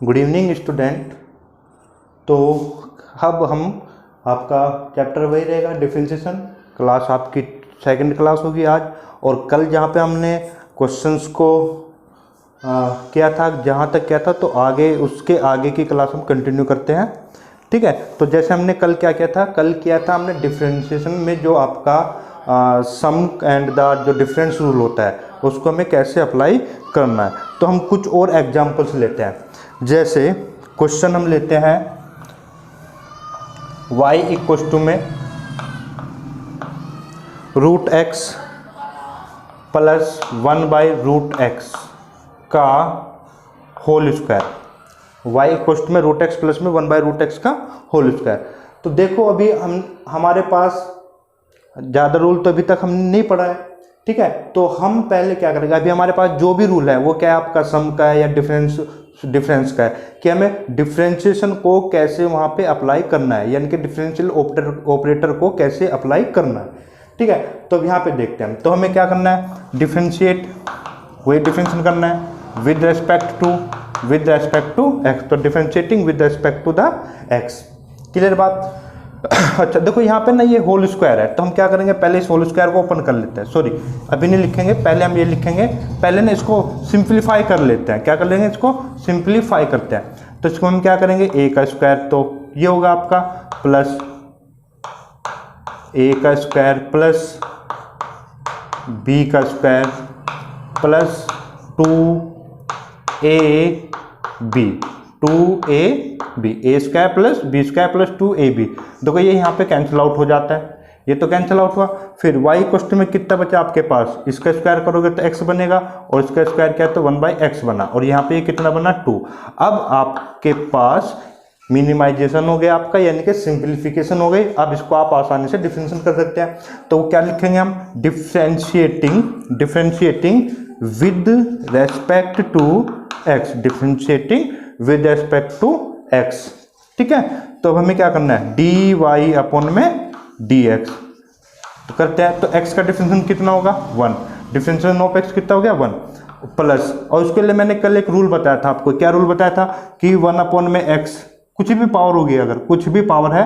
Good evening student. तो अब हम आपका चैप्टर वही रहेगा डिफरेंशिएशन। क्लास आपकी सेकंड क्लास होगी आज। और कल जहाँ पे हमने क्वेश्चंस को किया था, जहाँ तक किया था, तो आगे उसके आगे की क्लास हम कंटिन्यू करते हैं। ठीक है। तो जैसे हमने कल क्या किया था, कल किया था हमने डिफरेंशिएशन में जो आपका सम एंड द जो डिफरेंस रूल होता है उसको हमें कैसे अप्लाई करना है। तो हम कुछ और एग्जांपल्स लेते हैं। जैसे क्वेश्चन हम लेते हैं y इक्वल टू में रूट एक्स प्लस 1/√x का whole square. y equal to में रूट एक्स प्लस में 1/√x का होल स्क्वायर। तो देखो अभी हमारे पास ज़्यादा रूल तो अभी तक हमने नहीं पढ़ा है। ठीक है। तो हम पहले क्या करेंगे, अभी हमारे पास जो भी रूल है वो क्या है, आपका सम का है या डिफरेंस का है कि हमें डिफरेंशिएशन को कैसे वहाँ पे अप्लाई करना है, यानी कि डिफरेंशियल ऑपरेटर को कैसे अप्लाई करना है। ठीक है। तो अब यहाँ पे देखते हैं। तो हमें क्या करना है, डिफरेंशिएट, वही डिफरेंशिएशन करना है विद रेस्पेक्ट टू एक्स। तो differentiating with respect to the x. Clear बात। अच्छा देखो यहाँ पे ना ये होल स्क्वायर है, तो हम क्या करेंगे, पहले इस होल स्क्वायर को ओपन कर लेते हैं। सॉरी अभी नहीं लिखेंगे, पहले हम ये लिखेंगे। पहले ना इसको सिंप्लीफाई कर लेते हैं। क्या कर लेंगे, इसको सिंप्लीफाई करते हैं। तो इसको हम क्या करेंगे, ए का स्क्वायर, तो ये होगा आपका प्लस ए का स्क्वायर प्लस बी का square plus 2ab A square plus B square plus 2ab। देखो ये यहाँ पे कैंसिल आउट हो जाता है, ये तो कैंसिल आउट हुआ। फिर y इक्वल में कितना बचा आपके पास, इसका स्क्वायर करोगे तो x बनेगा और इसका स्क्वायर क्या है तो 1/x बना, और यहाँ पे ये कितना बना 2। अब आपके पास मिनिमाइजेशन हो गया आपका, यानी कि सिंप्लीफिकेशन हो गई। अब इसको आप आसानी से डिफरेंशिएशन कर सकते हैं। तो क्या लिखेंगे हम, differentiating with respect to x, differentiating with respect to x। ठीक है। तो अब हमें क्या करना है, dy अपॉन में dx। तो करते हैं। तो x का डिफरेंशिएशन कितना होगा 1, डिफरेंशिएशन ऑफ x कितना हो गया 1 प्लस, और उसके लिए मैंने कल एक रूल बताया था आपको। क्या रूल बताया था कि 1 अपॉन में x, कुछ भी पावर होगी, अगर कुछ भी पावर है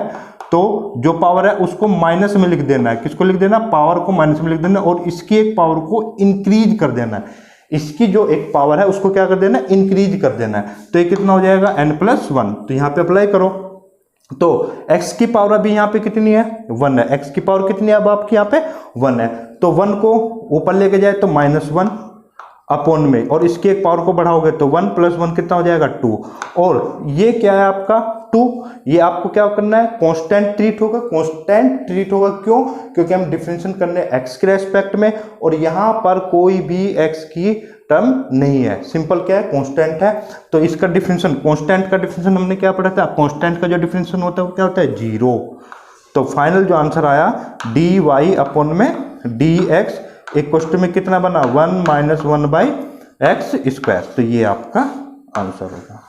तो जो पावर है उसको माइनस में लिख देना है। किसको लिख देना, पावर को माइनस में लिख देना, और इसकी एक पावर को इंक्रीज कर देना है। इसकी जो एक पावर है उसको क्या कर देना है, इंक्रीज कर देना है। तो ये कितना हो जाएगा n+1। तो यहाँ पे अप्लाई करो। तो x की पावर अभी यहाँ पे कितनी है 1 है, x की पावर कितनी है अब आपकी यहाँ पे 1 है। तो 1 को ऊपर लेके जाए तो -1 अपॉन में, और इसकी एक पावर को बढ़ाओगे तो 1 + 1 कितना हो जाएगा 2। और ये क्या है आपका 2, ये आपको क्या करना है, कांस्टेंट ट्रीट होगा। क्यों, क्योंकि हम डिफरेंशिएशन करने x के रेस्पेक्ट में, और यहाँ पर कोई भी x की टर्म नहीं है, सिंपल क्या है, कांस्टेंट है। तो इसका डिफरेंशिएशन, कांस्टेंट का डिफरेंशिएशन हमने क्या पढ़ा था, कांस्टेंट का जो डिफरेंशिएशन होता है वो क्या होता है 0। तो फाइनल जो आंसर आया dy अपॉन में dx इक्वल में कितना बना 1 - 1/x²। तो ये आपका आंसर होगा।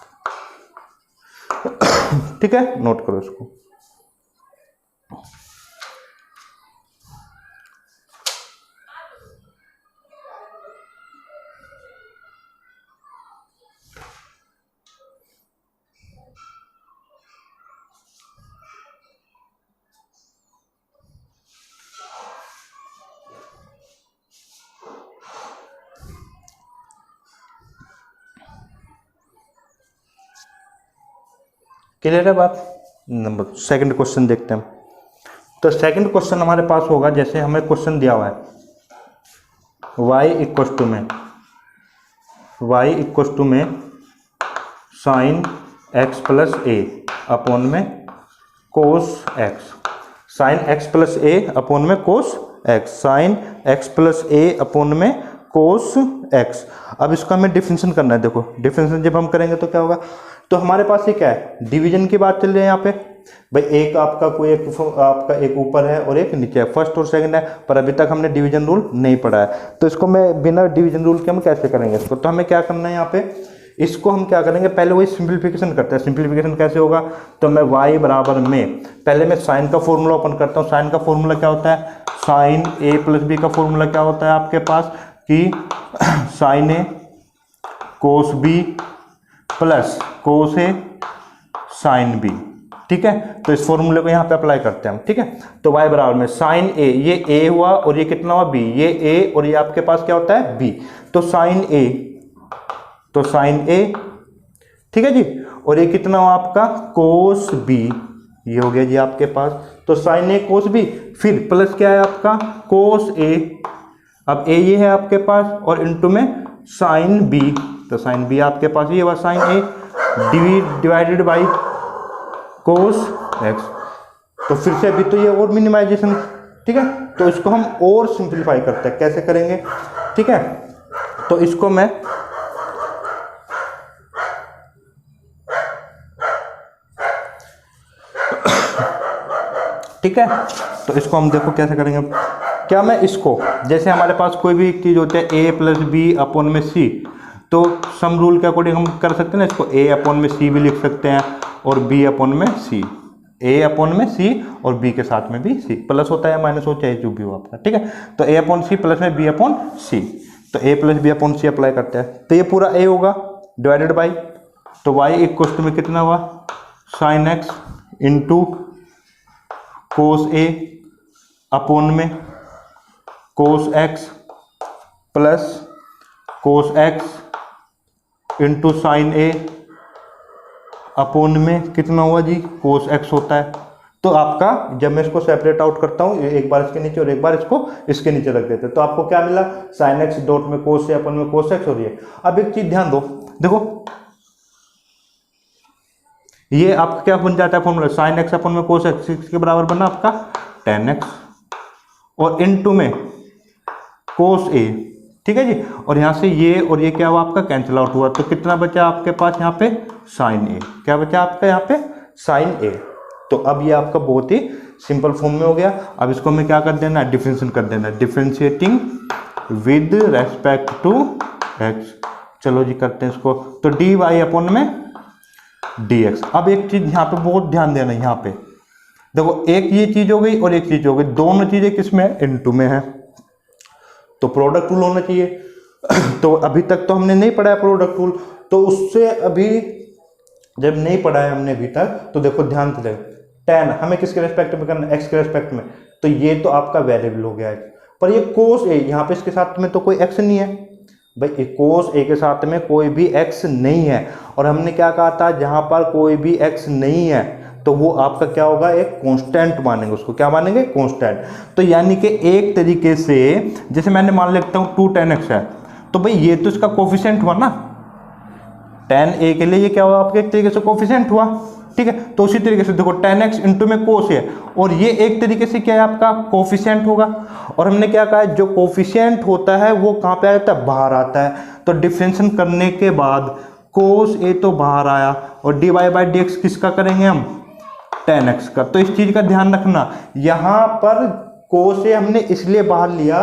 ठीक है, नोट करो इसको। क्लियर है बात। नंबर सेकंड क्वेश्चन देखते हैं। तो सेकंड क्वेश्चन हमारे पास होगा, जैसे हमें क्वेश्चन दिया हुआ है y इक्वल में sin x + a अपॉन में cos x, sin x + a upon में cos x, sin x + a upon में cos x। अब इसको हमें डिफरेंशिएशन करना है। देखो डिफरेंशिएशन जब हम करेंगे तो क्या होगा, तो हमारे पास ये क्या है, डिवीजन की बात चल रही है यहाँ पे भाई। एक आपका कोई आपका एक ऊपर है और एक नीचे है, फर्स्ट और सेकंड है, पर अभी तक हमने डिवीजन रूल नहीं पढ़ा है। तो इसको मैं बिना डिवीजन रूल के हम कैसे करेंगे इसको, तो हमें क्या करना है यहाँ पे, इसको हम क्या करेंगे, पहले वही सिंप्लीफिकेशन करते हैं। सिंप्लीफिकेशन कैसे होगा, तो मैं y बराबर में पहले मैं साइन का फॉर्मूला ओपन करता हूँ। साइन का फॉर्मूला क्या होता है, साइन a + b का फॉर्मूला क्या होता है आपके पास कि sine a cos b plus cos a sine b. ठीक है, तो इस फॉर्मूले को यहाँ पे अप्लाई करते हैं हम। ठीक है, तो y बराबर में साइन ए, ये a हुआ और ये कितना हुआ b, ये a और ये आपके पास क्या होता है b, तो साइन a, तो साइन a, ठीक है जी, और ये कितना हुआ आपका कोस b, ये हो गया जी आपके पास, तो साइन a कोस b, फिर प्लस क्या है आपका कोस a, अब a ये है आपके पास और इनटू में साइन b, तो साइन b आपके पास ये हुआ sine a divided by cos x, तो फिर से अभी तो ये और मिनिमाइजेशन। ठीक है, तो इसको हम और सिंप्लीफाई करते हैं, कैसे करेंगे? ठीक है, तो इसको मैं ठीक है, तो इसको हम देखो कैसे करेंगे। क्या मैं इसको, जैसे हमारे पास कोई भी एक चीज होती है a प्लस बी अपॉन में c, तो सम रूल के अकॉर्डिंग हम कर सकते हैं ना, इसको a अपॉन में c भी लिख सकते हैं और b अपॉन में c, a अपॉन में c और b के साथ में भी c, प्लस होता है माइनस हो चाहे जो भी हो आपका। ठीक है, तो a अपॉन c प्लस में b अपॉन c, तो a plus b upon c apply करते हैं, तो ये पूरा a होगा डिवाइडेड बाई, तो y इक्वल टू में कितना हुआ sine x into cos a upon में cos x plus cos x into sine a upon में कितना हुआ जी कोस x होता है। तो आपका जब मैं इसको सेपरेट आउट करता हूँ, एक बार इसके नीचे और एक बार इसको इसके नीचे रख देते हैं, तो आपको क्या मिला साइन x डॉट में कोस a अपॉन में कोस x, और ये अब एक चीज ध्यान दो, देखो ये आपका क्या बन जाता है फॉर्मूला, साइन x अपॉन में कोस x के बराबर बना आपका tan x और इनटू में कोस a। ठीक है जी, और यहाँ से ये और ये क्या हुआ आपका कैंसिल आउट हुआ, तो कितना बचा आपके पास यहाँ पे साइन a, क्या बचा आपका यहाँ पे साइन a। तो अब ये आपका बहुत ही सिंपल फॉर्म में हो गया। अब इसको हमें क्या कर देना है, डिफरेंशिएट कर देना है, differentiating with respect to x। चलो जी करते हैं इसको, तो डी वाई अपॉन में dx। अब एक चीज यहाँ पे बहुत ध्यान देना, यहाँ पे देखो एक ये चीज हो गई और एक चीज हो गई, दोनों चीजें किसमें है इनटू में है, तो प्रोडक्ट रूल होना चाहिए। तो अभी तक तो हमने नहीं पढ़ा है प्रोडक्ट रूल, तो उससे अभी जब नहीं पढ़ा है हमने अभी तक, तो देखो ध्यान से टेन हमें किसके रेस्पेक्ट में करना है, एक्स के रेस्पेक्ट में, तो ये तो आपका वेरिएबल हो गया है, पर ये कोस ए यहाँ पे इसके साथ में तो कोई एक्स नहीं है भाई, कोस ए के साथ में कोई भी एक्स नहीं है, और हमने क्या कहा था जहां पर कोई भी एक्स नहीं है तो वो आपका क्या होगा एक कांस्टेंट मानेंगे, उसको क्या मानेंगे कांस्टेंट। तो यानी कि एक तरीके से जैसे मैंने मान लेता हूँ 2 tan x है, तो भाई ये तो इसका कोफिशिएंट हुआ ना, tan a के लिए ये क्या हुआ आपके एक तरीके से कोफिशिएंट हुआ। ठीक है, तो उसी तरीके से देखो tan x इंटू में कोस है, और ये एक तरीके से क्या है आपका कोफिशिएंट होगा, और हमने क्या कहा है जो कोफिशिएंट होता है वो कहाँ पे आ जाता है बाहर आता है, तो डिफरेंशिएशन करने के बाद कोस a तो बाहर आया और dy बाई dx किसका करेंगे हम tan x का। तो इस चीज का ध्यान रखना, यहाँ पर कोस a हमने इसलिए बाहर लिया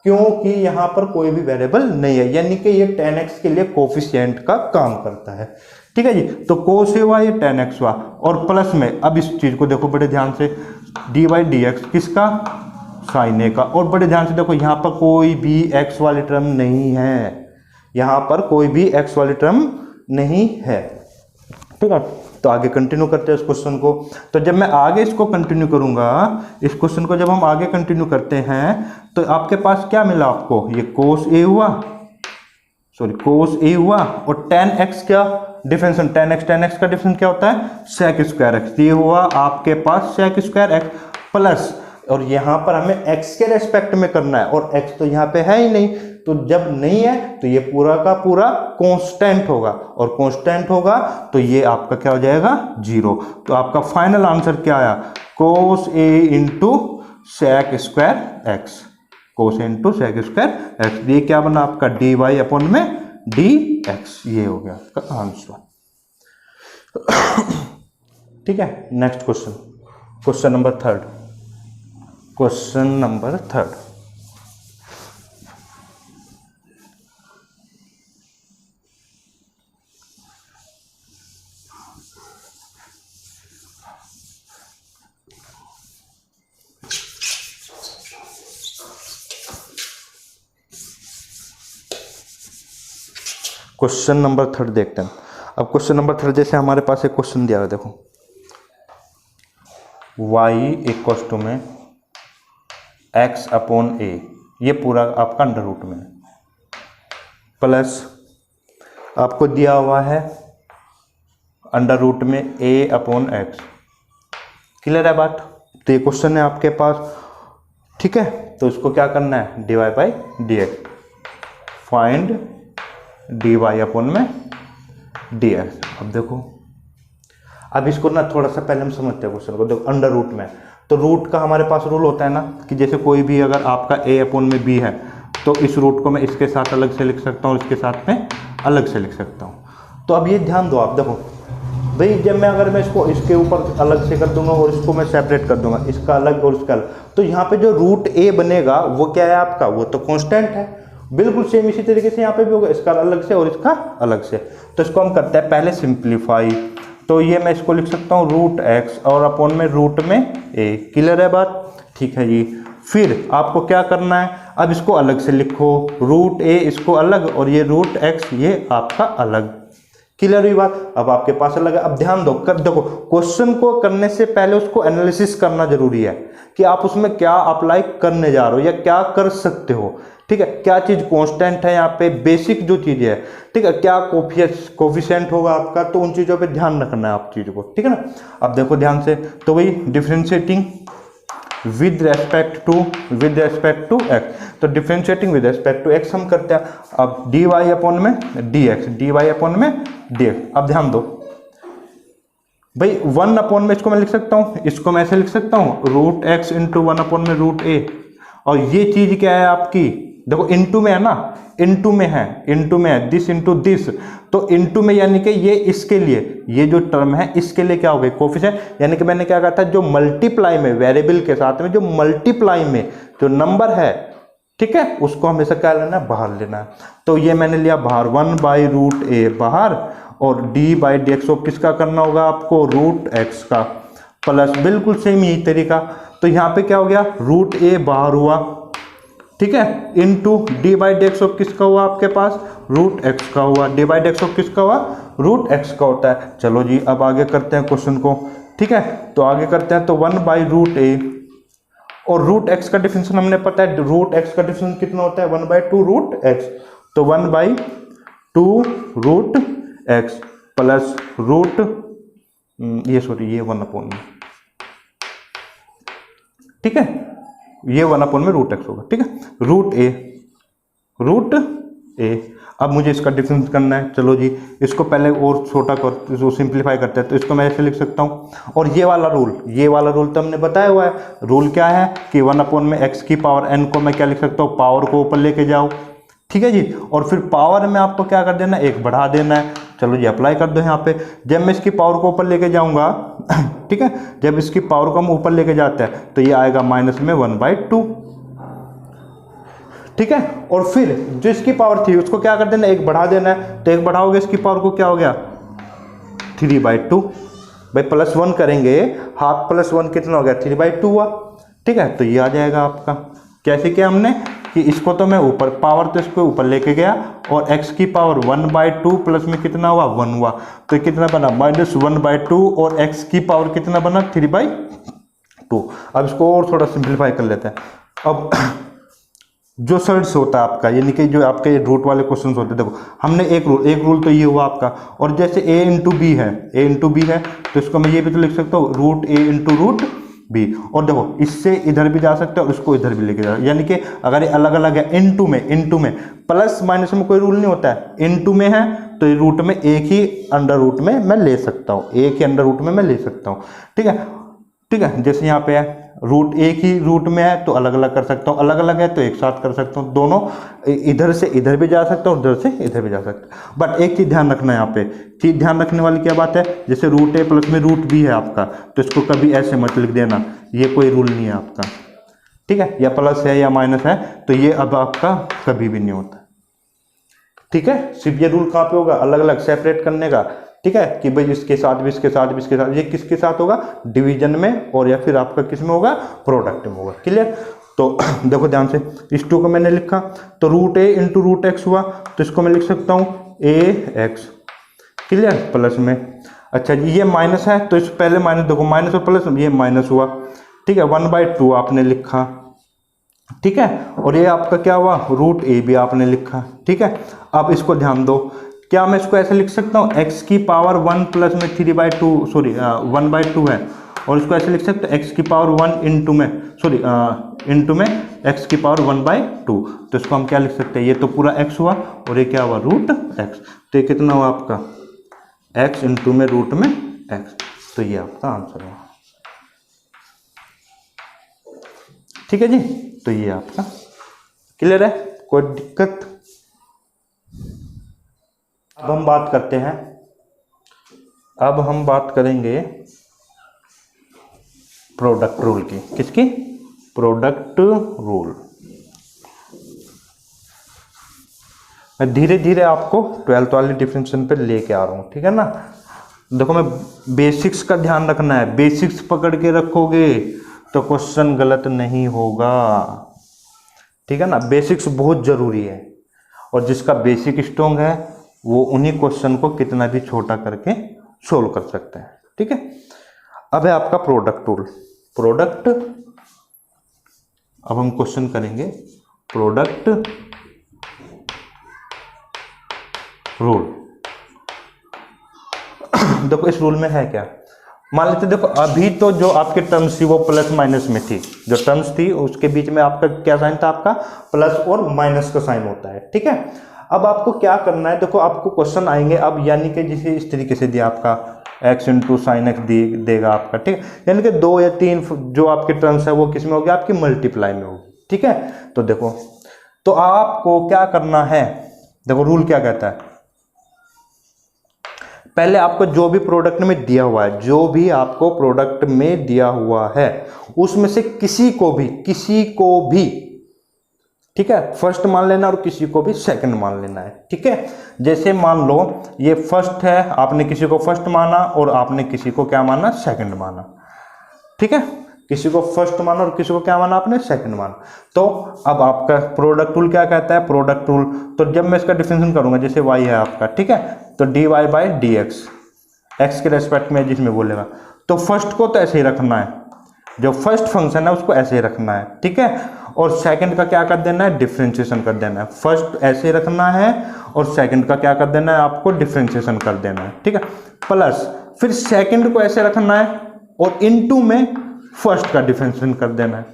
क्योंकि यहाँ पर कोई भी वेरिएबल नहीं है, यानी कि ये tan x के लिए कोफिशिएंट का काम करता है। ठीक है जी, तो कोस ए हुआ ये tan x हुआ, और प्लस में अब इस चीज को देखो बड़े ध्यान से, डी बाई डी एक्स किसका साइन ए का, और बड़े ध्यान से देखो यहाँ पर कोई भी x वाली टर्म नहीं है, यहाँ पर कोई भी x वाली टर्म नहीं है। ठीक है, तो आगे कंटिन्यू करते हैं इस क्वेश्चन को। तो जब मैं आगे इसको कंटिन्यू करूंगा, इस क्वेश्चन को जब हम आगे कंटिन्यू करते हैं, तो आपके पास क्या मिला आपको, ये कोस ए हुआ, सॉरी कोस ए हुआ, और tan x क्या डिफरेंस, tan x का डिफरेंस क्या होता है sec स्क्वायर x, ये हुआ आपके पास sec स्क्वायर x प्लस, और यहाँ पर हमें x के रेस्पेक्ट में करना है, और x तो यहाँ पे है ही नहीं, तो जब नहीं है तो ये पूरा का पूरा कांस्टेंट होगा, और कांस्टेंट होगा तो ये आपका क्या हो जाएगा 0। तो आपका फाइनल आंसर क्या आया कोस ए इंटू सेक स्क्वायर एक्स, कोस इंटू सेक स्क्वायर एक्स, ये क्या बना आपका डी वाई अपॉन में डी एक्स, ये हो गया आपका आंसर। ठीक है, next question, question number third, question number third. Question number third देखते हैं। अब क्वेश्चन नंबर 3 जैसे हमारे पास एक क्वेश्चन दिया है, देखो y इक्वल टू में x अपॉन a, ये पूरा आपका अंडर रूट में प्लस आपको दिया हुआ है अंडर रूट में a अपॉन x। क्लियर है बात? तो ये क्वेश्चन है आपके पास, ठीक है। तो इसको क्या करना है, dy by D x, find dy upon में dx। अब देखो, अब इसको ना थोड़ा सा पहले हम समझते हैं क्वेश्चन को। देखो अंडर रूट में, तो रूट का हमारे पास रूल होता है ना कि जैसे कोई भी अगर आपका a अपॉन में b है तो इस रूट को मैं इसके साथ अलग से लिख सकता हूँ, इसके साथ में अलग से लिख सकता हूँ। तो अब ये ध्यान दो आप, देखो भाई जब मैं अगर मैं इसको इसके ऊपर अलग से कर दूंगा और इसको मैं सेपरेट कर दूंगा, इसका अलग और इसका अलग, तो यहाँ पे जो रूट a बनेगा वो क्या है आपका, वो तो कांस्टेंट है। बिल्कुल सेम इसी तरीके से यहाँ पे भी होगा, इसका अलग से और इसका अलग से। तो इसको हम करते हैं पहले सिंप्लीफाई, तो ये मैं इसको लिख सकता हूँ रूट x और अपॉन में रूट में a। क्लियर है बात? ठीक है जी। फिर आपको क्या करना है, अब इसको अलग से लिखो, रूट a इसको अलग और ये रूट x ये आपका अलग। क्लियर हुई बात? अब आपके पास अलग है। अब ध्यान दो, देखो क्वेश्चन को करने से पहले उसको एनालिसिस करना जरूरी है कि आप उसमें क्या अप्लाई करने जा रहे हो या क्या कर सकते हो, ठीक है। क्या चीज कांस्टेंट है यहाँ पे, बेसिक जो चीज है, ठीक है, क्या कोफिशिएंट होगा आपका, तो उन चीजों पे ध्यान रखना है आप चीज को, ठीक है ना। अब देखो ध्यान से, तो वही differentiating with respect to x, तो differentiating with respect to x हम करते हैं। अब dy अपॉन में dx। अब ध्यान दो भाई, 1 अपॉन में इसको मैं लिख सकता हूँ, इसको मैं ऐसे लिख सकता हूँ रूट x इंटू 1 अपॉन में रूट a। और ये चीज क्या है आपकी, देखो इनटू में है ना, इनटू में है दिस इंटू दिस, तो इनटू में यानी कि ये इसके लिए, ये जो टर्म है इसके लिए क्या हो गई, कोफिशिएंट। यानी कि मैंने क्या कहा था, जो मल्टीप्लाई में वेरिएबल के साथ में जो मल्टीप्लाई में जो नंबर है, ठीक है, उसको हमेशा क्या लेना है, बाहर लेना है। तो ये मैंने लिया बाहर 1 बाई रूट ए बाहर, और डी बाई डी एक्स किसका करना होगा आपको, रूट एक्स का, प्लस बिल्कुल सेम यही तरीका। तो यहाँ पे क्या हो गया, रूट ए बाहर हुआ, ठीक है, into D by D x किसका हुआ आपके पास, रूट एक्स का हुआ। डी बाई डी एक्स किसका हुआ, रूट एक्स का होता है। चलो जी अब आगे करते हैं क्वेश्चन को, ठीक है। तो आगे करते हैं, तो 1 बाई रूट ए और रूट एक्स का डिफरेंशियल हमने पता है, रूट एक्स का डिफरेंशियल कितना होता है, 1 बाई 2 रूट एक्स। तो 1 by 2 root x plus root ये 1 अपॉन में, ठीक है, ये 1 अपॉन में रूट एक्स होगा, ठीक है, रूट ए। अब मुझे इसका डिफरेंस करना है। चलो जी इसको पहले और छोटा कर, जो सिंप्लीफाई करते हैं, तो इसको मैं ऐसे लिख सकता हूँ। और ये वाला रूल तो हमने बताया हुआ है। रूल क्या है कि 1 अपॉन में एक्स की पावर एन को मैं क्या लिख सकता हूँ, पावर को ऊपर लेके जाओ, ठीक है जी। और फिर पावर में आपको क्या कर देना है, एक बढ़ा देना है। चलो जी अप्लाई कर दो यहाँ पे। जब मैं इसकी पावर को ऊपर लेके जाऊंगा ठीक है, जब इसकी पावर को हम ऊपर लेके जाते हैं तो ये आएगा माइनस में 1 बाई 2, ठीक है। और फिर जो इसकी पावर थी उसको क्या कर देना, एक बढ़ा देना है। तो एक बढ़ाओगे इसकी पावर को, क्या हो गया 3 बाई 2। भाई प्लस 1 करेंगे, हाफ प्लस 1 कितना हो गया, 3 बाई 2 हुआ, ठीक है। तो ये आ जाएगा आपका। कैसे किया हमने कि इसको तो मैं ऊपर पावर तो इसको ऊपर लेके गया, और x की पावर 1 बाई 2 प्लस में कितना हुआ, 1 हुआ। तो कितना बना, माइनस 1 बाई 2, और x की पावर कितना बना, 3 बाई 2। अब इसको और थोड़ा सिंप्लीफाई कर लेते हैं। अब जो सर्ट्स होता है आपका, यानी कि जो आपके रूट वाले क्वेश्चंस होते हैं, देखो हमने एक रूल तो ये हुआ आपका। और जैसे a इंटू बी है, तो इसको मैं ये भी तो लिख सकता हूँ, root a into root b. और देखो इससे इधर भी जा सकते हैं और इसको इधर भी लेके जा, यानी कि अगर ये अलग अलग है, इनटू में प्लस माइनस में कोई रूल नहीं होता है। इनटू में है तो ये रूट में एक ही अंडर रूट में मैं ले सकता हूँ, एक ही अंडर रूट में मैं ले सकता हूँ, ठीक है। जैसे यहाँ पे है रूट एक ही रूट में है तो अलग अलग कर सकता हूँ, अलग अलग है तो एक साथ कर सकता हूँ। दोनों इधर से इधर भी जा सकता हूँ, उधर से इधर भी जा सकता हूँ। बट एक चीज़ ध्यान रखना है यहाँ पे, चीज़ ध्यान रखने वाली क्या बात है, जैसे रूट ए प्लस में रूट बी है आपका, तो इसको कभी ऐसे मत लिख देना, ये कोई रूल नहीं है आपका, ठीक है। या प्लस है या माइनस है तो ये अब आपका कभी भी नहीं होता, ठीक है। सिर्फ ये रूल कहाँ पे होगा, अलग अलग सेपरेट करने का, ठीक है, कि भाई इसके साथ भी, इसके साथ भी, इसके साथ, ये किसके साथ होगा, डिवीजन में, और या फिर आपका किस में होगा, प्रोडक्ट में होगा। क्लियर। तो देखो ध्यान से, इस 2 को मैंने लिखा, तो रूट ए इंटू रूट एक्स हुआ, तो इसको मैं लिख सकता हूँ ए एक्स, क्लियर, प्लस में। अच्छा जी ये माइनस है तो इस पहले माइनस देखो, माइनस और प्लस ये माइनस हुआ, ठीक है, 1/2 आपने लिखा, ठीक है, और ये आपका क्या हुआ, रूट ए भी आपने लिखा, ठीक है। अब इसको ध्यान दो, क्या मैं इसको ऐसे लिख सकता हूँ, x की पावर 1 प्लस में 3/2 सॉरी 1/2 है, और इसको ऐसे लिख सकते हैं x की पावर 1 इंटू में सॉरी इंटू में x की पावर 1/2, तो इसको हम क्या लिख सकते हैं, ये तो पूरा x हुआ और ये क्या हुआ, रूट x, तो ये कितना हुआ आपका x इंटू में रूट में x, तो ये आपका आंसर हुआ, ठीक है जी। तो ये आपका क्लियर है, कोई दिक्कत। अब हम बात करते हैं, अब हम बात करेंगे प्रोडक्ट रूल की, किसकी, प्रोडक्ट रूल। मैं धीरे धीरे आपको 12th वाली डिफिनेशन पे लेके आ रहा हूं, ठीक है ना। देखो मैं बेसिक्स का ध्यान रखना है, बेसिक्स पकड़ के रखोगे तो क्वेश्चन गलत नहीं होगा, ठीक है ना। बेसिक्स बहुत जरूरी है, और जिसका बेसिक स्ट्रॉन्ग है वो उन्हीं क्वेश्चन को कितना भी छोटा करके सोल्व कर सकते हैं, ठीक है। अब है आपका प्रोडक्ट रूल, प्रोडक्ट, अब हम क्वेश्चन करेंगे प्रोडक्ट रूल। देखो इस रूल में है क्या, मान लेते देखो अभी तो जो आपके टर्म्स थी वो प्लस माइनस में थी, जो टर्म्स थी उसके बीच में आपका क्या साइन था, आपका प्लस और माइनस का साइन होता है, ठीक है। अब आपको क्या करना है, देखो आपको क्वेश्चन आएंगे अब, यानी कि जिसे इस तरीके से दिया आपका x इंटू साइन एक्स देगा आपका, ठीक है, यानी कि 2 या 3 जो आपके टर्म्स है वो किस में होगी, आपकी मल्टीप्लाई में होगी, ठीक है। तो देखो तो आपको क्या करना है, देखो रूल क्या कहता है, पहले आपको जो भी प्रोडक्ट में दिया हुआ है, जो भी आपको प्रोडक्ट में दिया हुआ है उसमें से किसी को भी ठीक है फर्स्ट मान लेना और किसी को भी सेकंड मान लेना है, ठीक है। जैसे मान लो ये फर्स्ट है, आपने किसी को फर्स्ट माना और आपने किसी को क्या माना, सेकंड माना, ठीक है, किसी को फर्स्ट माना और किसी को क्या माना, आपने सेकंड माना। तो अब आपका प्रोडक्ट रूल क्या कहता है, प्रोडक्ट रूल, तो जब मैं इसका डिफरेंशिएशन करूंगा, जैसे y है आपका, ठीक है, तो dy/dx x के रेस्पेक्ट में जिसमें बोलेगा, तो फर्स्ट को तो ऐसे ही रखना है, जो फर्स्ट फंक्शन है उसको ऐसे ही रखना है, ठीक है, और सेकंड का क्या कर देना है, डिफरेंशिएशन कर देना है। फर्स्ट ऐसे ही रखना है और सेकंड का क्या कर देना है, आपको डिफरेंशिएशन कर देना है, ठीक है, प्लस फिर सेकंड को ऐसे रखना है और इनटू में फर्स्ट का डिफरेंशिएशन कर देना है,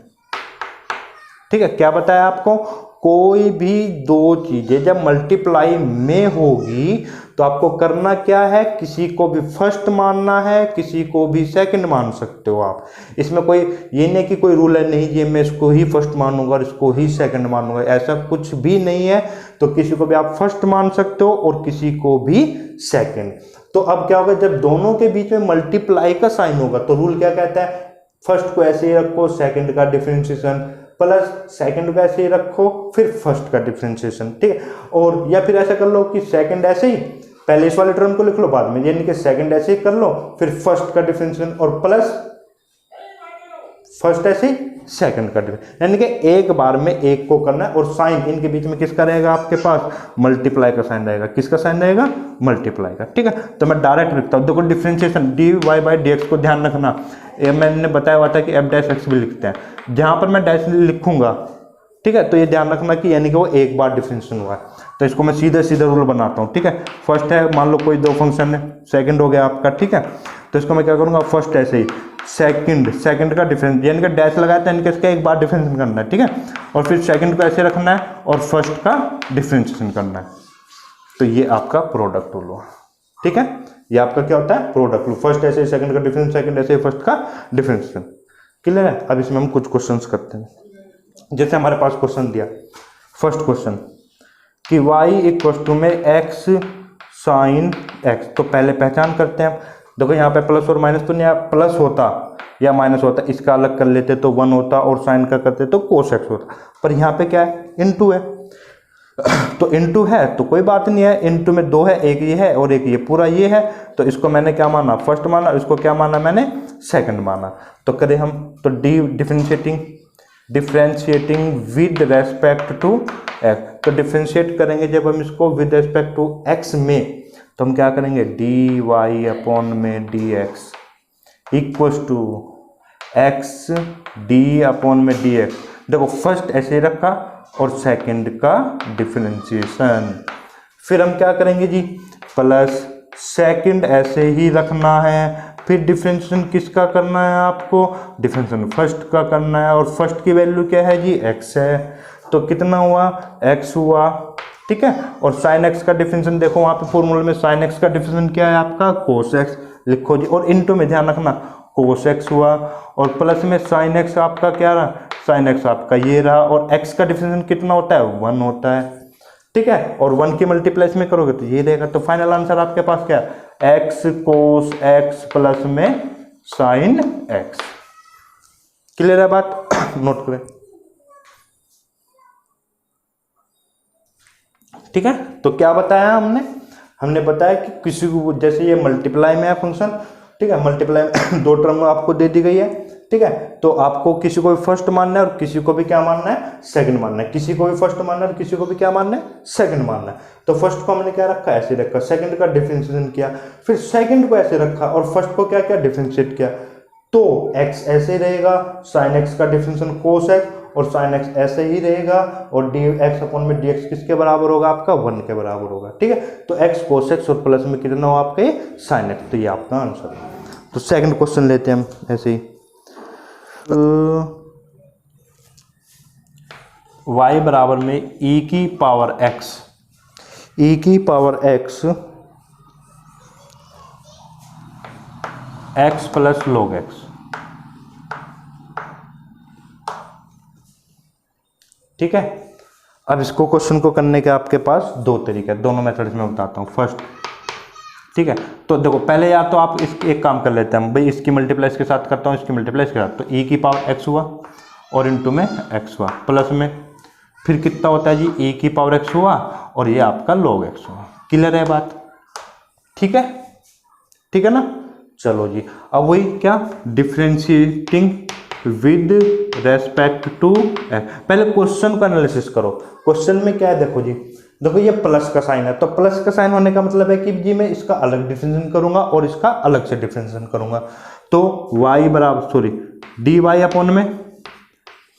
ठीक है। क्या बताया आपको, कोई भी दो चीजें जब मल्टीप्लाई में होगी तो आपको करना क्या है, किसी को भी फर्स्ट मानना है, किसी को भी सेकंड मान सकते हो आप। इसमें कोई ये नहीं कि कोई रूल है नहीं ये मैं इसको ही फर्स्ट मानूंगा और इसको ही सेकंड मानूंगा, ऐसा कुछ भी नहीं है। तो किसी को भी आप फर्स्ट मान सकते हो और किसी को भी सेकंड। तो अब क्या होगा, जब दोनों के बीच में मल्टीप्लाई का साइन होगा तो रूल क्या कहता है, फर्स्ट को ऐसे ही रखो, सेकंड का डिफरेंशिएशन, प्लस सेकंड को ऐसे ही रखो फिर फर्स्ट का डिफरेंशिएशन, ठीक है। और या फिर ऐसा कर लो कि सेकंड ऐसे ही, पहले इस वाले टर्म को लिख लो बाद में, यानी कि सेकंड ऐसे ही कर लो फिर फर्स्ट का डिफरेंशिएशन और प्लस फर्स्ट ऐसे ही सेकंड का डिफरेंशिएशन, यानी कि एक बार में एक को करना है। और साइन इनके बीच में किसका रहेगा, आपके पास मल्टीप्लाई का साइन रहेगा। किसका साइन रहेगा, मल्टीप्लाई का, ठीक है। तो मैं डायरेक्ट लिखता हूँ, देखो डिफरेंशिएशन dy/dx को ध्यान रखना, ये मैंने बताया हुआ था कि f'(x) भी लिखते हैं, जहां पर मैं डैश लिखूंगा, ठीक है, तो ये ध्यान रखना कि यानी कि वो एक बार डिफरेंशिएशन हुआ है। तो इसको मैं सीधे सीधे रूल बनाता हूँ, ठीक है। फर्स्ट है, मान लो कोई दो फंक्शन है, सेकंड हो गया आपका, ठीक है, तो इसको मैं क्या करूंगा, फर्स्ट ऐसे ही, सेकंड का डिफरेंस, यानी कि डैश लगाते हैं, इसका एक बार डिफरेंशिएशन करना है, ठीक है, और फिर सेकंड को ऐसे रखना है और फर्स्ट का डिफरेंशिएशन करना है। तो ये आपका प्रोडक्ट रूल हुआ, ठीक है। ये आपका क्या होता है, प्रोडक्ट रूल, फर्स्ट ऐसे सेकंड का डिफरेंस, सेकंड ऐसे फर्स्ट का डिफरेंशिएशन, क्लियर है। अब इसमें हम कुछ क्वेश्चंस करते हैं। जैसे हमारे पास क्वेश्चन दिया, फर्स्ट क्वेश्चन कि y में x sin x, तो पहले पहचान करते हैं। देखो यहाँ पे प्लस और माइनस तो नहीं, प्लस होता या माइनस होता, इसका अलग कर लेते तो 1 होता और साइन का करते तो cos x होता, पर यहाँ पे क्या है, इनटू है, तो इनटू है तो कोई बात नहीं है, इनटू में 2 है, एक ये है और एक ये पूरा ये है, तो इसको मैंने क्या माना, फर्स्ट माना, इसको क्या माना मैंने, सेकंड माना। तो करें हम, तो differentiating with respect to x, तो डिफरेंशिएट करेंगे जब हम इसको विद रेस्पेक्ट टू x में, तो हम क्या करेंगे, डी वाई अपॉन में d x equals to x d upon में डी एक्स। देखो फर्स्ट ऐसे रखा और सेकंड का डिफरेंशिएशन, फिर हम क्या करेंगे जी, प्लस सेकंड ऐसे ही रखना है, फिर डिफरेंशिएशन किसका करना है आपको, डिफरेंशिएशन फर्स्ट का करना है, और फर्स्ट की वैल्यू क्या है जी, एक्स है, तो कितना हुआ, एक्स हुआ, ठीक है। और साइन एक्स का डिफरेंशिएशन देखो वहाँ पे फॉर्मूले में साइन एक्स का डिफरेंशिएशन क्या है आपका, कोस एक्स लिखो जी, और इनटू में ध्यान रखना कोस एक्स हुआ, और प्लस में साइन एक्स आपका क्या रहा, साइन एक्स आपका ये रहा, और एक्स का डिफरेंशिएशन कितना होता है, 1 होता है, ठीक है। और 1 की मल्टीप्लाई में करोगे तो ये रहेगा, तो फाइनल आंसर आपके पास क्या है, एक्स कोस एक्स प्लस में साइन एक्स। क्लियर है बात, नोट करें, ठीक है। तो क्या बताया हमने बताया कि किसी को जैसे ये मल्टीप्लाई में है फंक्शन, ठीक है, मल्टीप्लाई में दो टर्म आपको दे दी गई है, ठीक है, तो आपको किसी को भी फर्स्ट मानना है और किसी को भी क्या मानना है, सेकंड मानना है, किसी को भी फर्स्ट मानना है और किसी को भी क्या मानना है, सेकंड मानना है। तो फर्स्ट को हमने क्या रखा, ऐसे रखा, सेकंड का डिफरेंशिएशन किया, फिर सेकंड को ऐसे रखा और फर्स्ट को क्या किया, डिफरेंशिएट किया, तो x ऐसे रहेगा, साइन x का डिफरेंशिएशन कोस x, और साइन x ऐसे ही रहेगा, और dx अपॉन में dx किसके बराबर होगा आपका, 1 के बराबर होगा, ठीक है। तो x कोस x और प्लस में कितना हो आपका ये साइन x, तो ये आपका आंसर है। तो सेकंड क्वेश्चन लेते हैं हम ऐसे ही, y बराबर में e की power x plus log x, ठीक है। अब इसको क्वेश्चन को करने के आपके पास दो तरीके हैं, दोनों मेथड्स में बताता हूँ। फर्स्ट, ठीक है, तो देखो पहले या तो आप इस एक काम कर लेते हैं भाई, इसकी मल्टीप्लाई इसके साथ करता हूँ, इसकी मल्टीप्लाई इसके साथ, तो e की पावर x हुआ और इनटू में x हुआ, प्लस में फिर कितना होता है जी, e की पावर x हुआ और ये आपका log x हुआ। क्लियर है बात, ठीक है ना। चलो जी, अब वही क्या, differentiating with respect to x. पहले क्वेश्चन का एनालिसिस करो, क्वेश्चन में क्या है, देखो जी, देखो ये प्लस का साइन है, तो प्लस का साइन होने का मतलब है कि जी मैं इसका अलग डिफरेंशिएशन करूंगा और इसका अलग से डिफरेंशिएशन करूंगा, तो y बराबर सॉरी डी वाई अपॉन में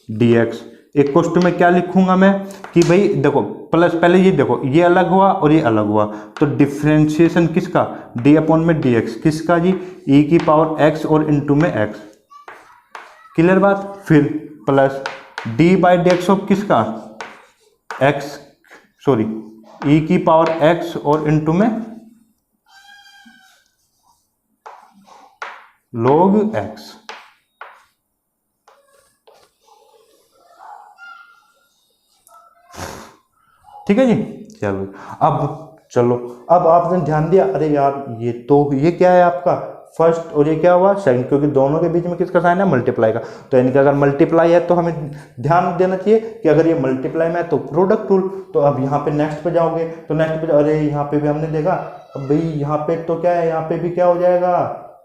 डी एक्स, एक क्वेश्चन में क्या लिखूंगा मैं कि भाई देखो प्लस, पहले ये देखो ये अलग हुआ और ये अलग हुआ, तो डिफरेंशिएशन किसका, d अपॉन में डी एक्स, किसका जी, e की पावर x और इनटू में x। क्लियर बात, फिर plus d by D x of किसका, x सॉरी e की पावर x और इनटू में log x। ठीक है जी, चलो अब आपने ध्यान दिया, अरे यार ये क्या है आपका फर्स्ट और ये क्या हुआ सेकंड, क्योंकि दोनों के बीच में किसका साइन है, मल्टीप्लाई का, तो यानी कि अगर मल्टीप्लाई है तो हमें ध्यान देना चाहिए कि अगर ये मल्टीप्लाई में है तो प्रोडक्ट रूल। तो अब यहाँ पे नेक्स्ट पे जाओगे तो नेक्स्ट पे अरे यहाँ पे भी हमने देखा, अब भाई यहाँ पे तो क्या है, यहाँ पे भी क्या हो जाएगा,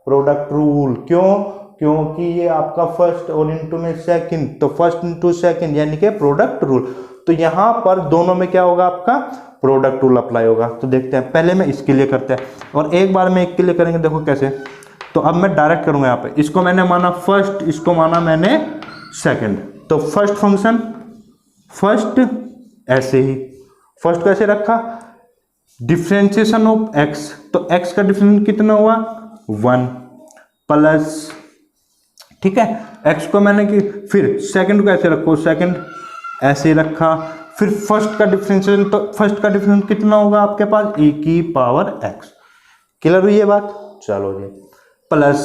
प्रोडक्ट रूल। क्यों, क्योंकि ये आपका फर्स्ट और इनटू में सेकंड, तो फर्स्ट इनटू सेकंड यानी कि प्रोडक्ट रूल, तो यहाँ पर दोनों में क्या होगा आपका प्रोडक्ट रूल अप्लाई होगा। तो देखते हैं, पहले मैं इसके लिए करते हैं और एक बार में एक के लिए करेंगे, देखो कैसे। तो अब मैं डायरेक्ट करूंगा, यहाँ पे इसको मैंने माना फर्स्ट, इसको माना मैंने सेकंड, तो फर्स्ट फंक्शन फर्स्ट ऐसे ही, फर्स्ट को ऐसे रखा, डिफरेंशिएशन ऑफ एक्स, तो एक्स का डिफरेंशिएशन कितना हुआ 1 प्लस, ठीक है, एक्स को मैंने कि फिर सेकंड को ऐसे रखो, सेकंड ऐसे रखा, फिर फर्स्ट का डिफरेंशिएशन, तो फर्स्ट का डिफरेंशिएशन कितना होगा आपके पास e की पावर x। क्लियर हुई ये बात, चलो जी, प्लस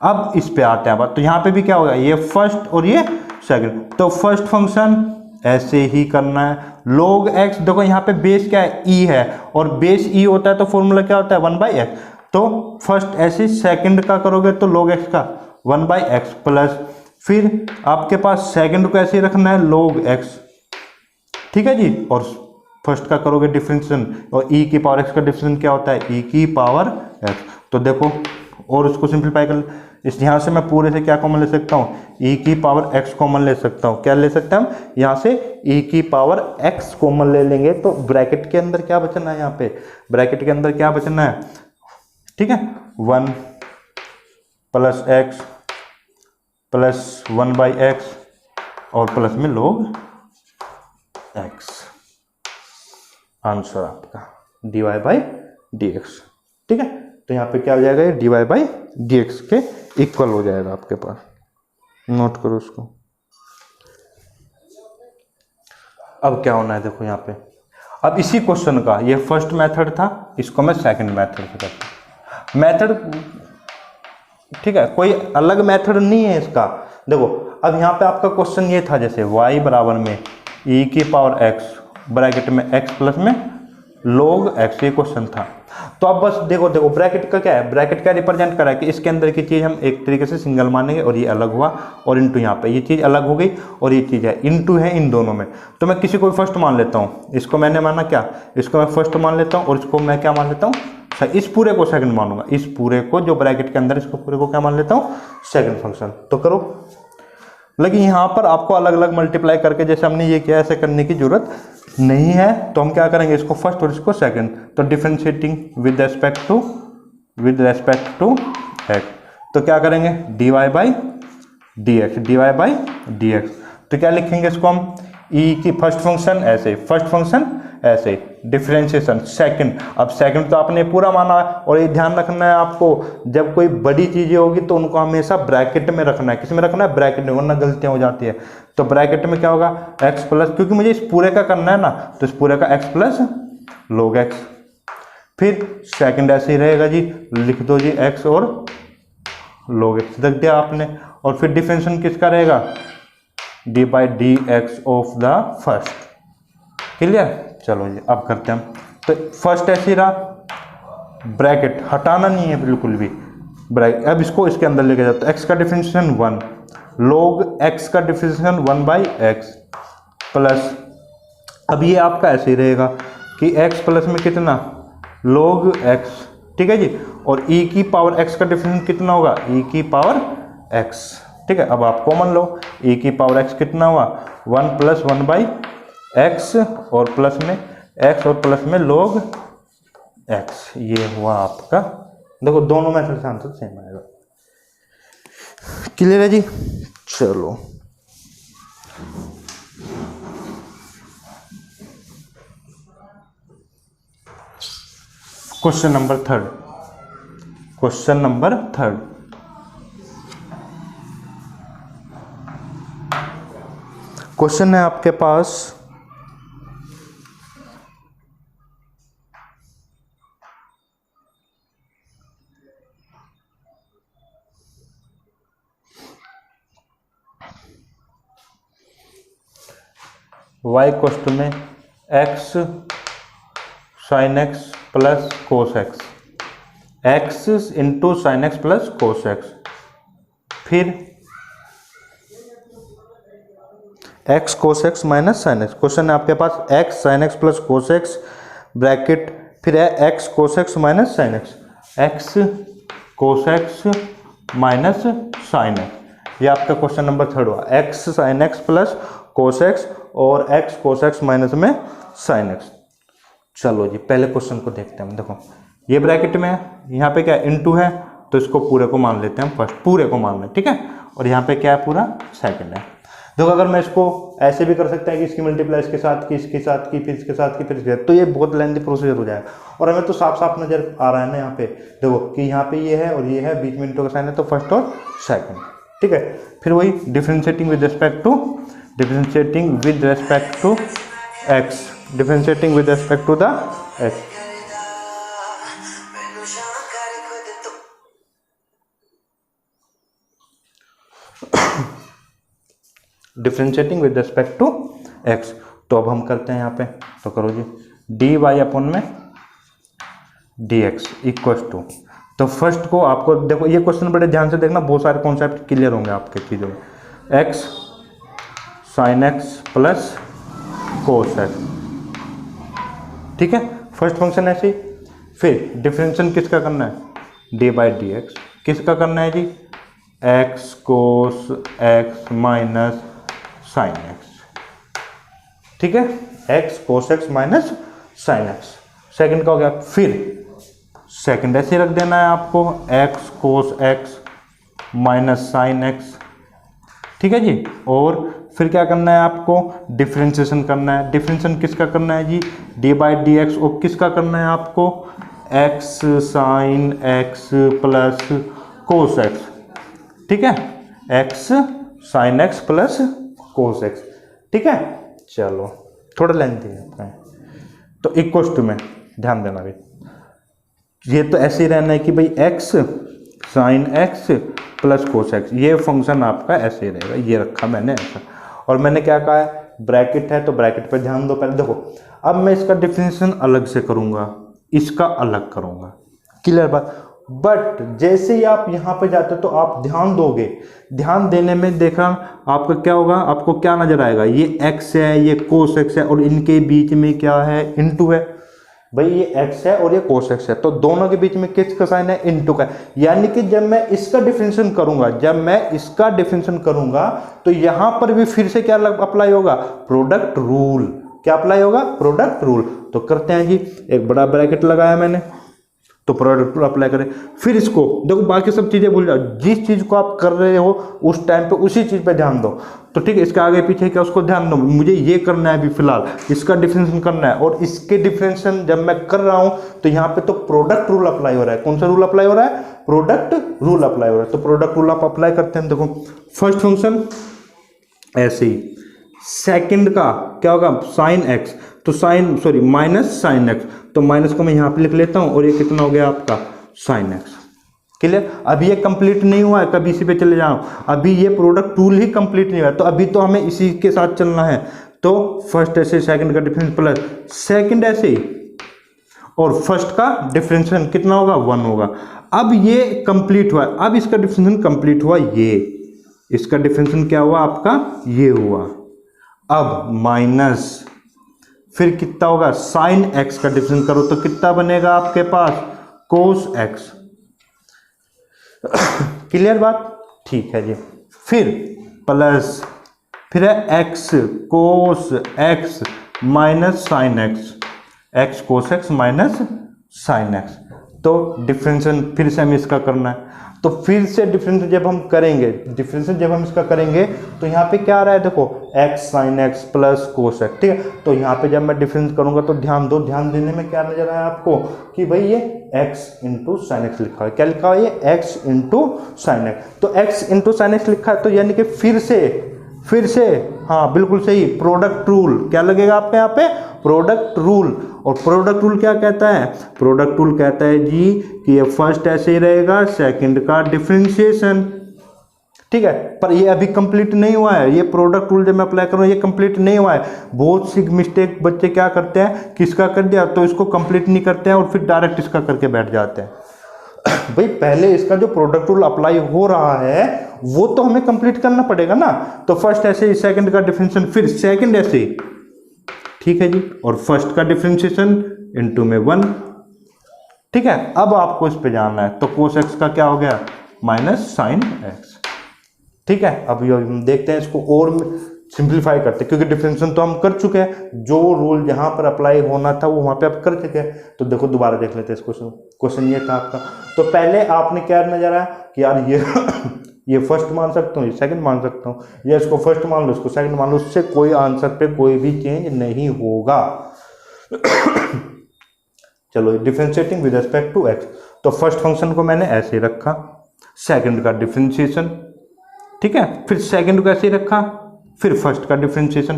अब इस पे आते हैं बात, तो यहाँ पे भी क्या होगा, ये फर्स्ट और ये सेकंड, तो फर्स्ट फंक्शन ऐसे ही करना है, log x, देखो यहाँ पे बेस क्या है e है, और बेस e होता है तो फॉर्मूला क्या होता है 1/x, तो फर्स्ट ऐसे, सेकंड का करोगे तो log x का 1/x प्लस, फिर आपके पास सेकंड को ऐसे रखना है log x, ठीक है जी, और फर्स्ट का करोगे डिफरेंशिएशन, और e की पावर x का डिफरेंशिएशन क्या होता है e की पावर x। तो देखो और उसको सिंप्लीफाई कर, इस यहाँ से मैं पूरे से क्या कॉमन ले सकता हूँ, e की पावर x कॉमन ले सकता हूँ। क्या ले सकते हैं हम, यहाँ से e की पावर x कॉमन ले लेंगे तो ब्रैकेट के अंदर क्या बचना है, यहाँ पे ब्रैकेट के अंदर क्या बचना है, ठीक है, 1 प्लस x प्लस 1/x और प्लस में log x। आंसर आपका dy/dx, ठीक है। तो यहाँ पे क्या हो जाएगा, ये dy/dx के इक्वल हो जाएगा आपके पास, नोट करो उसको। अब क्या होना है, देखो यहाँ पे, अब इसी क्वेश्चन का ये फर्स्ट मेथड था, इसको मैं सेकंड मेथड से करता हूँ। मेथड ठीक है, कोई अलग मेथड नहीं है इसका। देखो अब यहाँ पे आपका क्वेश्चन ये था, जैसे y बराबर में e की पावर x ब्रैकेट में x प्लस में log x, ये क्वेश्चन था। तो अब बस देखो ब्रैकेट का क्या है, ब्रैकेट क्या रिप्रेजेंट करा है कि इसके अंदर की चीज़ हम एक तरीके से सिंगल मानेंगे और ये अलग हुआ, और इनटू यहाँ पे ये चीज़ अलग हो गई और ये चीज़ है इनटू है इन दोनों में। तो मैं किसी को भी फर्स्ट मान लेता हूँ, इसको मैंने माना क्या, इसको मैं फर्स्ट मान लेता हूँ और इसको मैं क्या मान लेता हूँ, इस पूरे को सेकंड मानूंगा, इस पूरे को जो ब्रैकेट के अंदर इसको पूरे को क्या मान लेता हूँ, सेकंड फंक्शन। तो करो, लेकिन यहाँ पर आपको अलग अलग मल्टीप्लाई करके जैसे हमने ये किया ऐसे करने की जरूरत नहीं है। तो हम क्या करेंगे, इसको फर्स्ट और इसको सेकंड, तो differentiating with respect to x, तो क्या करेंगे dy/dx, dy/dx। तो क्या लिखेंगे इसको हम, e की फर्स्ट फंक्शन ऐसे, फर्स्ट फंक्शन ऐसे, डिफरेंशिएशन सेकंड। अब सेकंड तो आपने पूरा माना है, और ये ध्यान रखना है आपको, जब कोई बड़ी चीजें होगी तो उनको हमेशा ब्रैकेट में रखना है। किस में रखना है, ब्रैकेट में, वरना गलतियां हो जाती है। तो ब्रैकेट में क्या होगा, x प्लस, क्योंकि मुझे इस पूरे का करना है ना, तो इस पूरे का x प्लस log x। फिर सेकंड ऐसे ही रहेगा जी, लिख दो जी x और log x रख दिया आपने, और फिर डिफरेंशिएशन किसका रहेगा, d/dx of the first. Clear, चलो जी अब करते हैं। तो फर्स्ट ऐसे ही रहा, ब्रैकेट हटाना नहीं है बिल्कुल भी, ब्रैकेट। अब इसको इसके अंदर लेके जाते हैं, x का डिफरेंशिएशन 1, log x का डिफरेंशिएशन 1/x प्लस, अब ये आपका ऐसे ही रहेगा कि x प्लस में कितना, log x, ठीक है जी, और e की पावर x का डिफरेंशिएशन कितना होगा, e की पावर x, ठीक है। अब आप कॉमन लो, e की पावर x कितना हुआ, 1 प्लस 1/x और प्लस में x और प्लस में log x, ये हुआ आपका। देखो दोनों मेथड से आंसर सेम आएगा। क्लियर है जी, चलो question number third, question number third, question है आपके पास, y कोष्ट में x sin x plus cos x, x into sine x plus cos x, फिर x cos x minus sine x। क्वेश्चन है आपके पास x sin x plus cos x bracket, फिर है x cos x minus sine x, x cos x minus sine x। ये आपका question number third हुआ, x sin x plus cos x और x कोस x माइनस में sign x। चलो जी पहले question को देखते हैं। देखो ये ब्रैकेट में है, यहाँ पे क्या इनटू है, तो इसको पूरे को मान लेते हैं, फर्स्ट पूरे को मान लें, ठीक है। और यहाँ पे क्या है, पूरा सेकंड है। देखो अगर मैं इसको ऐसे भी कर सकता है कि इसकी मल्टीप्लाई इसके साथ की, इसके साथ की, फिर इसके साथ की, फिर इसके साथ, तो ये बहुत लेंथी प्रोसीजर हो जाएगा। और हमें तो साफ साफ नजर आ रहा है ना यहाँ पे, देखो कि यहाँ पे ये है और ये है, बीच में इंटू का साइन है, तो फर्स्ट और सेकंड, ठीक है। फिर वही differentiating with respect to x, differentiating with respect to the x, differentiating with respect to x। तो अब हम करते हैं यहाँ पे, तो करो जी dy अपन में dx इक्वल टू, तो फर्स्ट को आपको देखो ये क्वेश्चन बड़े ध्यान से देखना, बहुत सारे कॉन्सेप्ट क्लियर होंगे आपके चीज़ों में। x sin x plus cos x, ठीक है, फर्स्ट फंक्शन ऐसे ही। फिर डिफरेंशिएशन किसका करना है, d/dx, किसका करना है जी, X cos X minus sine X, ठीक है, X cos X minus sine X. Second का हो गया। फिर सेकंड ऐसे रख देना है आपको, x cos X minus sine X, ठीक है जी। और फिर क्या करना है आपको, डिफ्रेंशिएशन करना है। डिफ्रेंशिएशन किसका करना है जी, डी बाई डी एक्स। और किसका करना है आपको, x sign x plus cos x, ठीक है, x sign x plus cos x, ठीक है। चलो थोड़ा लेंथी है तो इक्वल टू में ध्यान देना भाई, ये तो ऐसे ही रहना है कि भाई x sign x plus cos x, ये फंक्शन आपका ऐसे ही रहेगा। ये रखा मैंने ऐसा, और मैंने क्या कहा है, ब्रैकेट है तो ब्रैकेट पे ध्यान दो। पहले देखो, अब मैं इसका डिफरेंशिएशन अलग से करूंगा, इसका अलग करूंगा, क्लियर बात। बट जैसे ही आप यहाँ पे जाते हो तो आप ध्यान दोगे, ध्यान देने में देखा आपका क्या होगा, आपको क्या नजर आएगा, ये एक्स है, ये कोस एक्स है, और इनके बीच में क्या है, इनटू है। भाई ये x है और ये cos x है, तो दोनों के बीच में किसका साइन है, इनटू का। यानी कि जब मैं इसका डिफरेंशिएशन करूंगा, जब मैं इसका डिफरेंशिएशन करूंगा तो यहां पर भी फिर से क्या अप्लाई होगा, प्रोडक्ट रूल। क्या अप्लाई होगा, प्रोडक्ट रूल। तो करते हैं जी, एक बड़ा ब्रैकेट लगाया मैंने, तो प्रोडक्ट रूल अप्लाई करें। फिर इसको देखो, बाकी सब चीजें भूल जाओ, जिस चीज को आप कर रहे हो उस टाइम पे उसी चीज पे ध्यान दो। तो ठीक है, इसके आगे पीछे क्या उसको ध्यान दो, मुझे ये करना है अभी फिलहाल, इसका डिफरेंशिएशन करना है। और इसके डिफरेंशिएशन जब मैं कर रहा हूं तो यहाँ पे तो प्रोडक्ट रूल अप्लाई हो रहा है। कौन सा रूल अप्लाई हो रहा है, प्रोडक्ट रूल अप्लाई हो रहा है। तो प्रोडक्ट रूल आप अप्लाई करते हैं। देखो फर्स्ट फंक्शन ऐसे ही, सेकंड का क्या होगा, साइन एक्स, तो sine sorry minus sine x, तो माइनस को मैं यहाँ पे लिख लेता हूँ, और ये कितना हो गया आपका साइन एक्स, क्लियर। अभी ये कंप्लीट नहीं हुआ है, कभी इसी पे चले जाओ, अभी ये प्रोडक्ट रूल ही कंप्लीट नहीं हुआ है, तो अभी तो हमें इसी के साथ चलना है। तो फर्स्ट ऐसे, सेकंड का डिफरेंस प्लस सेकंड ऐसे ही, और फर्स्ट का डिफरेंशिएशन कितना होगा, 1 होगा। अब ये कंप्लीट हुआ, अब इसका डिफरेंशिएशन कंप्लीट हुआ, ये इसका डिफरेंशिएशन क्या हुआ आपका, ये हुआ। अब माइनस, फिर कितना होगा, साइन एक्स का डिफरेंशिएशन करो तो कितना बनेगा आपके पास, कोस एक्स, क्लियर बात, ठीक है जी। फिर प्लस, फिर है X cos X minus sine x, x cos X minus sine x. तो डिफरेंशिएशन फिर से हमें इसका करना है, तो फिर से डिफरेंशिएशन जब हम करेंगे, डिफरेंशिएशन जब हम इसका करेंगे तो यहाँ पे क्या आ रहा है, देखो x sign x plus cos x, ठीक है। तो यहाँ पे जब मैं डिफरेंस करूंगा तो ध्यान दो, ध्यान देने में क्या नजर आया आपको कि भाई ये x इंटू साइन एक्स लिखा है। क्या लिखा है, ये x इंटू साइन एक्स। तो x इंटू साइन एक्स लिखा है, तो यानी कि फिर से हाँ बिल्कुल सही, प्रोडक्ट रूल क्या लगेगा आपके यहाँ पे, प्रोडक्ट रूल। और प्रोडक्ट रूल क्या कहता है, प्रोडक्ट रूल कहता है जी कि ये फर्स्ट ऐसे ही रहेगा, सेकंड का डिफरेंशिएशन, ठीक है। पर ये अभी कंप्लीट नहीं हुआ है, ये प्रोडक्ट रूल जब मैं अप्लाई कर रहा हूँ ये कंप्लीट नहीं हुआ है। बहुत सी मिस्टेक बच्चे क्या करते हैं, किसका कर दिया तो इसको कंप्लीट नहीं करते हैं और फिर डायरेक्ट इसका करके बैठ जाते हैं। भाई पहले इसका जो प्रोडक्ट रूल अप्लाई हो रहा है वो तो हमें कंप्लीट करना पड़ेगा ना। तो फर्स्ट ऐसे ही, सेकंड का डिफरेंशिएशन, फिर सेकंड ऐसे ही, ठीक है जी। और फर्स्ट का डिफरेंशिएशन इनटू में 1, ठीक है। अब आपको इस पे जाना है, तो कोस एक्स का क्या हो गया, माइनस साइन एक्स, ठीक है। अब हम देखते हैं इसको और सिंप्लीफाई करते हैं, क्योंकि डिफरेंशिएशन तो हम कर चुके हैं, जो रूल जहां पर अप्लाई होना था वो वहां पे आप कर चुके हैं। तो देखो दोबारा देख लेते हैं इस क्वेश्चन ये था आपका। तो पहले आपने क्या नजर आया कि यार ये फर्स्ट मान सकता हूँ, ये सेकंड मान सकता हूँ, या इसको फर्स्ट मान लो, इसको सेकंड मान लो, उससे कोई आंसर पे कोई भी चेंज नहीं होगा। चलो differentiating with respect to x, तो फर्स्ट फंक्शन को मैंने ऐसे ही रखा, सेकंड का डिफरेंशिएशन, ठीक है, फिर सेकंड को ऐसे ही रखा, फिर फर्स्ट का डिफरेंशिएशन,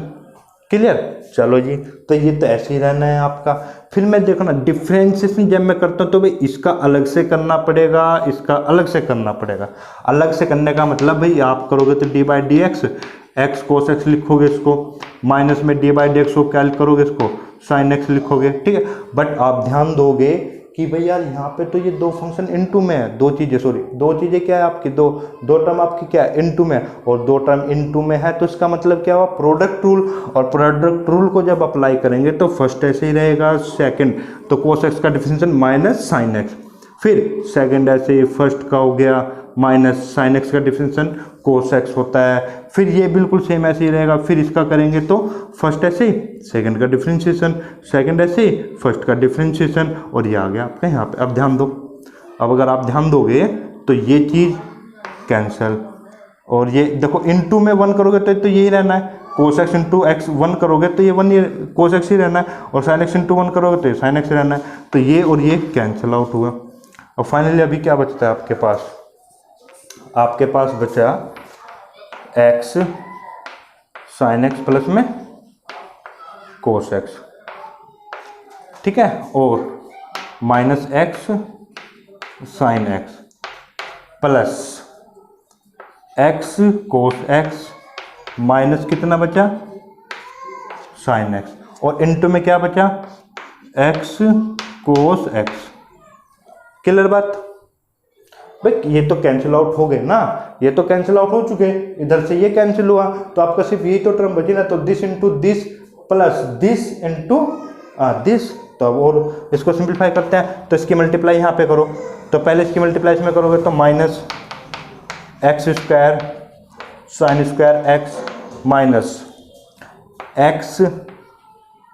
क्लियर। चलो जी, तो ये तो ऐसे ही रहना है आपका। फिर मैं देखो ना, डिफरेंशिएशन जब मैं करता हूँ तो भाई इसका अलग से करना पड़ेगा, इसका अलग से करना पड़ेगा। अलग से करने का मतलब भाई आप करोगे तो D by D x, x cos x लिखोगे इसको, माइनस में डी बाई डी एक्स को क्या करोगे, इसको साइन एक्स लिखोगे, ठीक है। बट आप ध्यान दोगे कि भाई यार यहाँ पे तो ये दो फंक्शन इनटू में है, दो चीज़ें क्या है आपकी, दो टर्म आपकी क्या है, इनटू में, और दो टर्म इनटू में है, तो इसका मतलब क्या हुआ, प्रोडक्ट रूल। और प्रोडक्ट रूल को जब अप्लाई करेंगे तो फर्स्ट ऐसे ही रहेगा, सेकंड तो कोस एक्स का डिफरेंशिएशन माइनस साइन एक्स, फिर सेकंड ऐसे फर्स्ट का हो गया माइनस साइन एक्स का डिफरेंशिएशन कोस एक्स होता है। फिर ये बिल्कुल सेम ऐसे ही रहेगा, फिर इसका करेंगे तो फर्स्ट ऐसे ही सेकंड का डिफरेंशिएशन, सेकंड ऐसे ही फर्स्ट का डिफरेंशिएशन, और ये आ गया आपका यहाँ पे। अब ध्यान दो, अब अगर आप ध्यान दोगे तो ये चीज़ कैंसिल, और ये देखो इनटू में 1 करोगे तो यही रहना है, कोस एक्स इंटू एक्स 1 करोगे तो ये 1 ये कोस एक्स ही रहना है, और साइन एक्स इंटू 1 करोगे तो ये साइन एक्स रहना है, तो ये और ये कैंसिल आउट हुआ। और फाइनली अभी क्या बचता है आपके पास, आपके पास बचा एक्स साइन एक्स प्लस में कोस एक्स, ठीक है, और minus x sign x plus x cos X minus कितना बचा साइन एक्स, और इनटू में क्या बचा एक्स कोस एक्स। क्लियर बात भाई, ये तो कैंसिल आउट हो गए ना, ये तो कैंसिल आउट हो चुके, इधर से ये कैंसिल हुआ, तो आपका सिर्फ यही तो टर्म बची ना, तो this into this plus this into this. तो अब और इसको सिंप्लीफाई करते हैं, तो इसकी मल्टीप्लाई यहाँ पे करो, तो पहले इसकी मल्टीप्लाई इसमें करोगे तो minus x square sine square x minus x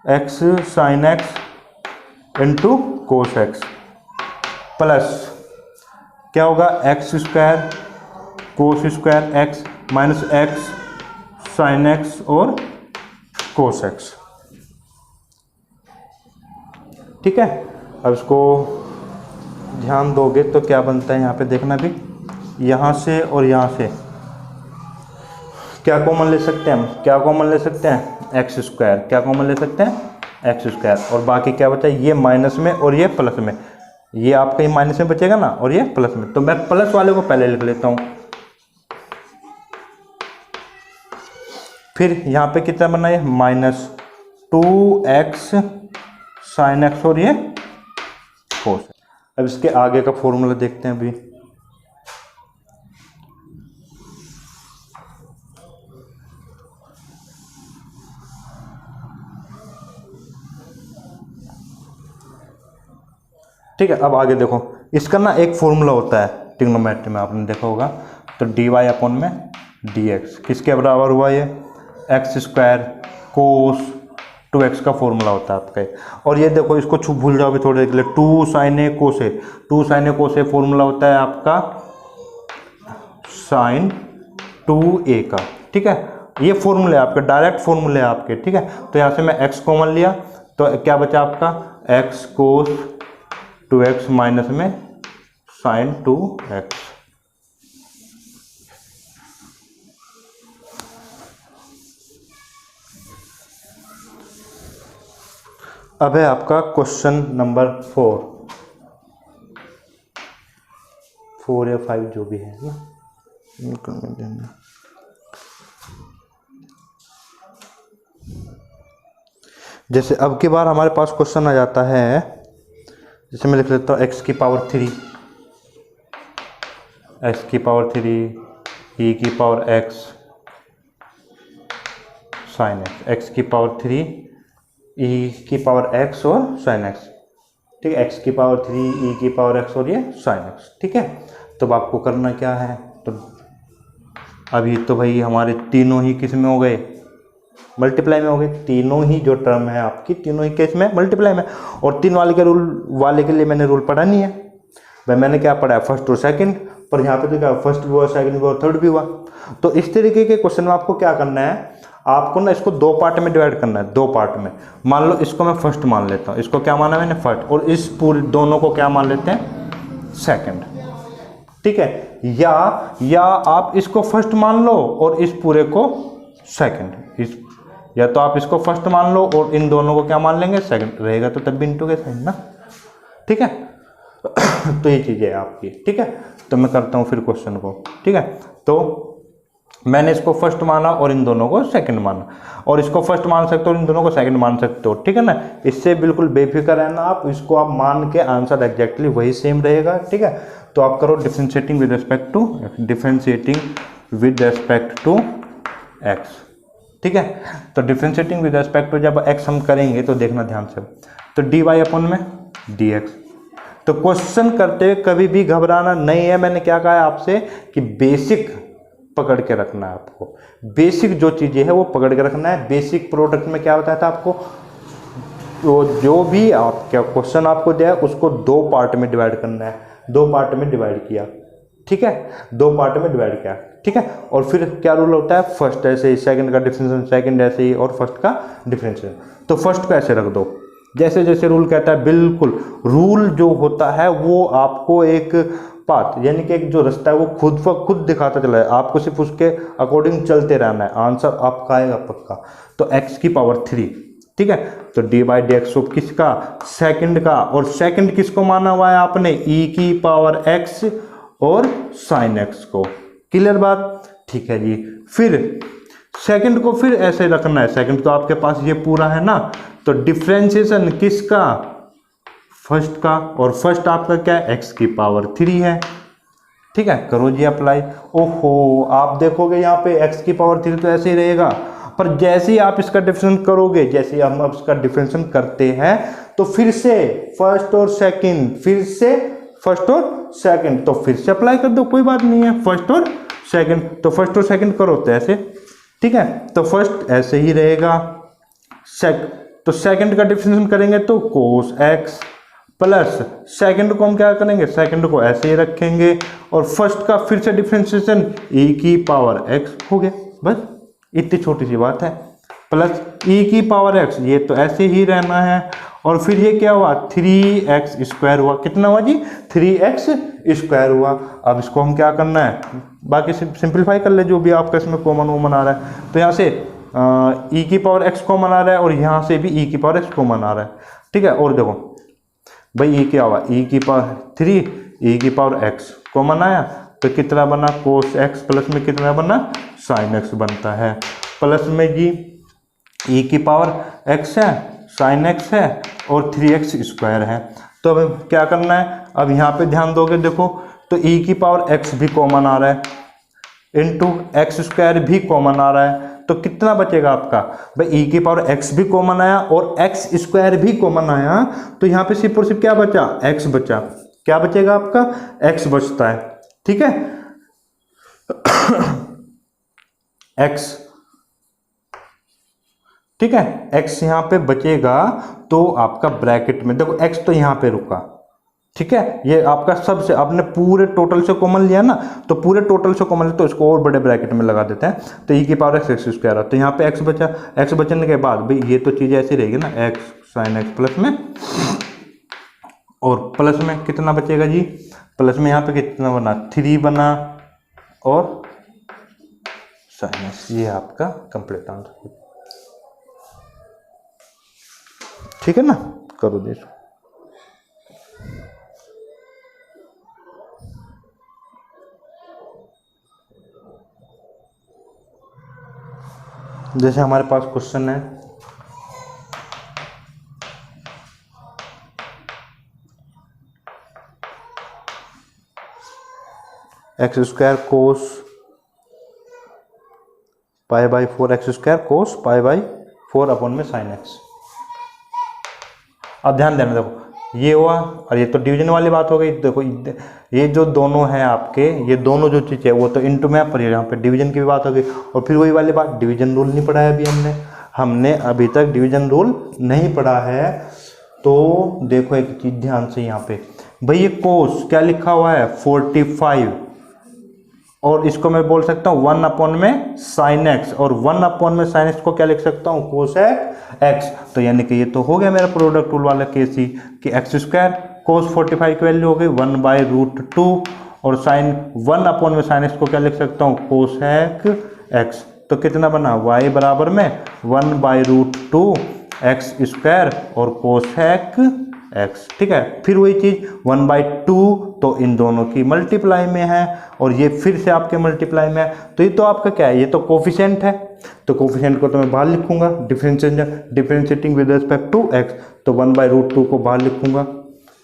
x sine x into cos x plus क्या होगा x square cos square x minus x sine x और कोस एक्स, ठीक है। अब इसको ध्यान दोगे तो क्या बनता है यहाँ पे देखना भी, यहाँ से और यहाँ से क्या कॉमन ले सकते हैं हम, क्या कॉमन ले सकते हैं एक्स स्क्वायर, क्या कॉमन ले सकते हैं एक्स स्क्वायर, और बाकी क्या बचा ये माइनस में और ये प्लस में, ये आपका ये माइनस में बचेगा ना और ये प्लस में, तो मैं प्लस वाले को पहले लिख लेता हूँ। फिर यहाँ पे कितना बना है माइनस 2x साइन एक्स और ये कोस। अब इसके आगे का फॉर्मूला देखते हैं अभी, ठीक है। अब आगे देखो, इसका ना एक फॉर्मूला होता है ट्रिग्नोमेट्री में, आपने देखा होगा, तो डी वाई अपॉन में डी एक्स किसके बराबर हुआ, ये एक्स स्क्वायर कोस 2x का फॉर्मूला होता है आपका। और ये देखो इसको छू भूल जाओ भी थोड़ी देर के लिए, 2 sign A cos A, 2 sign A cos a formula होता है आपका साइन 2a का, ठीक है। ये फॉर्मूले आपके डायरेक्ट फॉर्मूले आपके, ठीक है। तो यहाँ से मैं x कॉमन लिया तो क्या बचा आपका x कोस 2x माइनस में साइन 2x। अब है आपका क्वेश्चन नंबर 4 या 5 जो भी है ना, जैसे अब की बार हमारे पास क्वेश्चन आ जाता है, जैसे मैं लिख लेता हूँ x की पावर 3 x की पावर 3 e की power x sine x, x की पावर 3 e की पावर x और साइन x, ठीक है। x की पावर 3 e की पावर x और ये साइन x, ठीक है। तो अब आपको करना क्या है, तो अभी तो भाई हमारे तीनों ही किस में हो गए, मल्टीप्लाई में हो गए, तीनों ही जो टर्म है आपकी तीनों ही केस में मल्टीप्लाई में। और 3 वाले के रूल वाले के लिए मैंने रूल पढ़ा नहीं है भाई, मैंने क्या पढ़ा है फर्स्ट और सेकंड, पर यहाँ पे तो क्या फर्स्ट भी हुआ सेकंड भी हुआ थर्ड भी हुआ। तो इस तरीके के क्वेश्चन में आपको क्या करना है, आपको ना इसको 2 पार्ट में डिवाइड करना है, 2 पार्ट में। मान लो इसको मैं फर्स्ट मान लेता हूँ, इसको क्या माना मैंने फर्स्ट, और इस पूरे दोनों को क्या मान लेते हैं सेकंड, ठीक है। या आप इसको फर्स्ट मान लो और इस पूरे को सेकंड, इस या तो आप इसको फर्स्ट मान लो और इन दोनों को क्या मान लेंगे सेकंड, रहेगा तो तब भी इंटू के साइन ना, ठीक है। तो ये चीज़ है आपकी, ठीक है। तो मैं करता हूँ फिर क्वेश्चन को, ठीक है। तो मैंने इसको फर्स्ट माना और इन दोनों को सेकंड माना, और इसको फर्स्ट मान सकते हो और इन दोनों को सेकंड मान सकते हो, ठीक है ना। इससे बिल्कुल बेफिक्र रहना आप, इसको आप मान के आंसर एग्जैक्टली वही सेम रहेगा, ठीक है। तो आप करो differentiating with respect to x, ठीक है। तो डिफरेंशिएटिंग विद रिस्पेक्ट टू जब एक्स हम करेंगे तो देखना ध्यान से, तो डी वाई अपॉन में डी एक्स, तो क्वेश्चन करते हुए कभी भी घबराना नहीं है। मैंने क्या कहा है आपसे कि बेसिक पकड़ के रखना है आपको, बेसिक जो चीज़ें हैं वो पकड़ के रखना है। बेसिक प्रोडक्ट में क्या बताया था आपको, तो जो भी आपका क्वेश्चन आपको दिया है उसको 2 पार्ट में डिवाइड करना है, 2 पार्ट में डिवाइड किया, ठीक है, 2 पार्ट में डिवाइड किया, ठीक है। और फिर क्या रूल होता है, फर्स्ट ऐसे ही, सेकंड का डिफरेंशिएशन सेकंड ऐसे ही, और फर्स्ट का डिफरेंशिएशन। तो फर्स्ट को ऐसे रख दो जैसे जैसे रूल कहता है, बिल्कुल रूल जो होता है वो आपको एक पाथ यानी कि एक जो रास्ता है वो खुद ब खुद दिखाता चला है, आपको सिर्फ उसके अकॉर्डिंग चलते रहना है, आंसर आपका आएगा पक्का। तो x की पावर 3, ठीक है, तो D by D x of किसका, सेकंड का, और सेकंड किसको माना हुआ है आपने, e की पावर x और साइन x को। क्लियर बात, ठीक है जी। फिर सेकंड को फिर ऐसे रखना है, सेकंड तो आपके पास ये पूरा है ना, तो डिफरेंशिएशन किसका, फर्स्ट का, और फर्स्ट आपका क्या है, x की पावर 3 है, ठीक है। करो जी अप्लाई। ओहो, आप देखोगे यहाँ पे x की पावर 3 तो ऐसे ही रहेगा, पर जैसे ही आप इसका डिफरेंशिएशन करोगे, जैसे ही हम अब इसका डिफरेंशिएशन करते हैं तो फिर से फर्स्ट और सेकंड, फिर से फर्स्ट और सेकंड, तो फिर से अप्लाई कर दो, कोई बात नहीं है, फर्स्ट और सेकंड, तो फर्स्ट और सेकंड करो तो ऐसे, ठीक है। तो फर्स्ट ऐसे ही रहेगा, तो सेकंड का डिफरेंशिएशन करेंगे तो कोस x प्लस सेकंड को हम क्या करेंगे, सेकंड को ऐसे ही रखेंगे, और फर्स्ट का फिर से डिफरेंशिएशन e की पावर x हो गया, बस इतनी छोटी सी बात है, प्लस e की पावर x, ये तो ऐसे ही रहना है, और फिर ये क्या हुआ, 3x स्क्वायर हुआ, कितना हुआ जी, 3x स्क्वायर हुआ। अब इसको हम क्या करना है, बाकी सिंप्लीफाई कर ले, जो भी आपका इसमें कॉमन वॉमन आ रहा है, तो यहाँ से e की पावर x कॉमन आ रहा है, और यहाँ से भी e की पावर x कॉमन आ रहा है, ठीक है। और देखो भाई e क्या हुआ, e की पावर 3, e की पावर x कॉमन आया, तो कितना बना, कोस x, प्लस में कितना बना, साइन x बनता है, प्लस में जी e की पावर x है, साइन x है, और 3x स्क्वायर है। तो अब क्या करना है, अब यहाँ पे ध्यान दोगे, देखो तो e की पावर x भी कॉमन आ रहा है, इंटू एक्स स्क्वायर भी कॉमन आ रहा है, तो कितना बचेगा आपका, भाई e की पावर x भी कॉमन आया और x स्क्वायर भी कॉमन आया, तो यहाँ पे सिर्फ और सिर्फ क्या बचा, x बचा, क्या बचेगा आपका, x बचता है, ठीक है। x, ठीक है, x यहाँ पे बचेगा, तो आपका ब्रैकेट में देखो x तो यहाँ पे रुका, ठीक है, ये आपका सबसे, आपने पूरे टोटल से कॉमन लिया ना, तो पूरे टोटल से कॉमन लिया, तो इसको और बड़े ब्रैकेट में लगा देते हैं, तो e की पावर x स्क्वायर, तो यहाँ पे x बचा, x बचने के बाद भाई ये तो चीज़ ऐसी रहेगी ना, x साइन x प्लस में, और प्लस में कितना बचेगा जी, प्लस में यहाँ पे कितना बना, 3 बना, और साइन x, ये आपका कंप्लीट आंसर, ठीक है ना। करो देखो, जैसे हमारे पास क्वेश्चन है, x square cos pi by 4 x square cos pi by 4 upon में साइन एक्स। अब ध्यान देना, देखो ये हुआ, और ये तो डिवीजन वाली बात हो गई, देखो ये जो दोनों हैं आपके, ये दोनों जो चीज़ है वो तो इनटू में, पर यहाँ पे डिवीजन की भी बात हो गई, और फिर वही वाली बात, डिवीजन रूल नहीं पढ़ा है अभी हमने अभी तक डिवीजन रूल नहीं पढ़ा है। तो देखो एक चीज़ ध्यान से, यहाँ पे भाई ये कोस क्या लिखा हुआ है, 45, और इसको मैं बोल सकता हूँ 1 अपॉन में साइन एक्स, और 1 अपॉन में साइन एक्स को क्या लिख सकता हूँ, कोसेक एक्स। तो यानी कि ये तो हो गया मेरा प्रोडक्ट रूल वाला केस ही, कि एक्स स्क्वायर कोस 45 की वैल्यू हो गई 1/√2, और साइन 1 अपॉन में साइन एक्स को क्या लिख सकता हूँ, कोसेक एक्स। तो कितना बना, y बराबर में 1/√2 एक्स स्क्वायर और कोसेक एक्स, ठीक है। फिर वही चीज़ 1/2, तो इन दोनों की मल्टीप्लाई में है, और ये फिर से आपके मल्टीप्लाई में है, तो ये तो आपका क्या है, ये तो कोफिशिएंट है, तो कोफिशिएंट को तो मैं बाहर लिखूंगा, differentiating with respect to x, तो 1/√2 को बाहर लिखूंगा,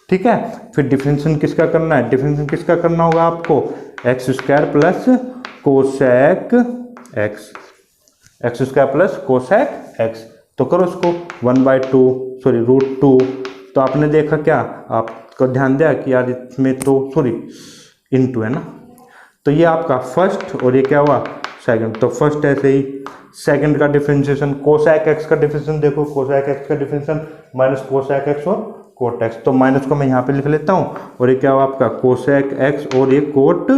ठीक है। फिर डिफरेंशिएशन किसका करना है, डिफरेंशिएशन किसका करना होगा आपको, x square plus cosec x, x square plus cosec x. तो करो इसको 1/2 √2, तो आपने देखा क्या, आपको ध्यान दिया कि यार इसमें तो सॉरी इनटू है ना, तो ये आपका फर्स्ट और ये क्या हुआ सेकंड। तो फर्स्ट ऐसे ही सेकंड का डिफरेंशिएशन कोसेक एक्स का डिफरेंशिएशन देखो, कोसेक एक्स का डिफरेंशिएशन माइनस कोसेक एक्स और कोट एक्स, तो माइनस को मैं यहाँ पे लिख लेता हूँ और ये क्या हुआ आपका कोसेक एक्स और ये कोट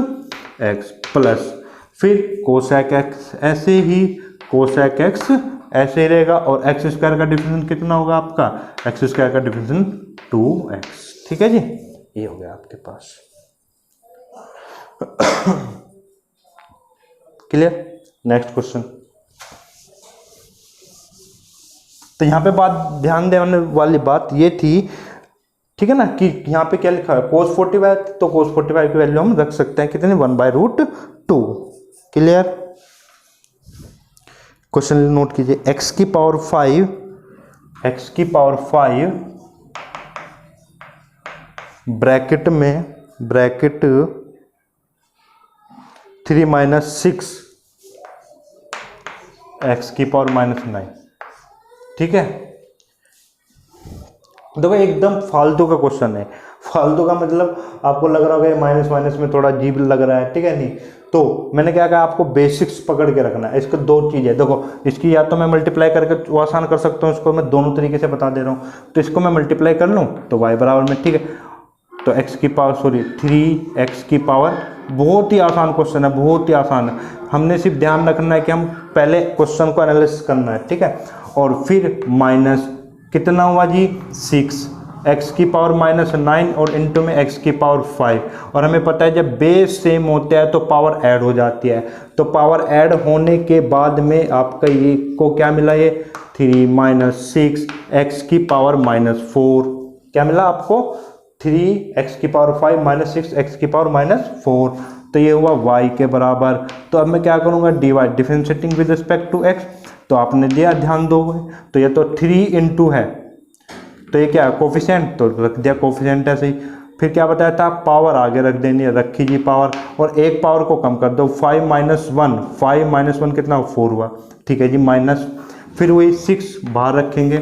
एक्स प्लस फिर कोसेक एक्स ऐसे ही कोसेक एक्स ऐसे ही रहेगा और एक्स स्क्वायर का डिफरेंशिएशन कितना होगा आपका, एक्स स्क्वायर का डिफरेंशिएशन 2x। ठीक है जी, ये हो गया आपके पास। क्लियर। Next question. तो यहाँ पे बात ध्यान देने वाली बात ये थी, ठीक है ना, कि यहाँ पे क्या लिखा है cos 45, तो cos 45 की वैल्यू हम रख सकते हैं कितने 1/√2। क्लियर। क्वेश्चन नोट कीजिए, x की पावर 5 ब्रैकेट में 3 - 6 x की पावर -9। ठीक है, देखो एकदम फालतू का क्वेश्चन है। फालतू का मतलब आपको लग रहा होगा माइनस माइनस में थोड़ा अजीब लग रहा है, ठीक है नहीं, तो मैंने क्या कहा आपको बेसिक्स पकड़ के रखना है। इसको दो चीज़ है, देखो इसकी या तो मैं मल्टीप्लाई करके वो आसान कर सकता हूँ, इसको मैं दोनों तरीके से बता दे रहा हूँ। तो इसको मैं मल्टीप्लाई कर लूँ तो y बराबर में, ठीक है, तो x की पावर 3x की पावर, बहुत ही आसान क्वेश्चन है, बहुत ही आसान है। हमने सिर्फ ध्यान रखना है कि हम पहले क्वेश्चन को एनालिसिस करना है, ठीक है, और फिर माइनस कितना हुआ जी 6 x की पावर -9 और इनटू में x की पावर 5। और हमें पता है जब बेस सेम होता है तो पावर ऐड हो जाती है, तो पावर ऐड होने के बाद में आपका ये को क्या मिला, ये 3 - 6 x की पावर -4, क्या मिला आपको 3x की पावर 5 - 6 x की पावर -4, तो ये हुआ y के बराबर। तो अब मैं क्या करूँगा dy differentiating with respect to x, तो आपने दिया ध्यान दोगे, तो ये तो 3 × है, तो ये क्या है कोफिशिएंट, तो रख दिया कोफिशिएंट ऐसे ही। फिर क्या बताया था, पावर आगे रख देनी है, रखी जी पावर, और एक पावर को कम कर दो, 5 - 1 कितना 4 हुआ, ठीक है जी, माइनस, फिर वही 6 बाहर रखेंगे।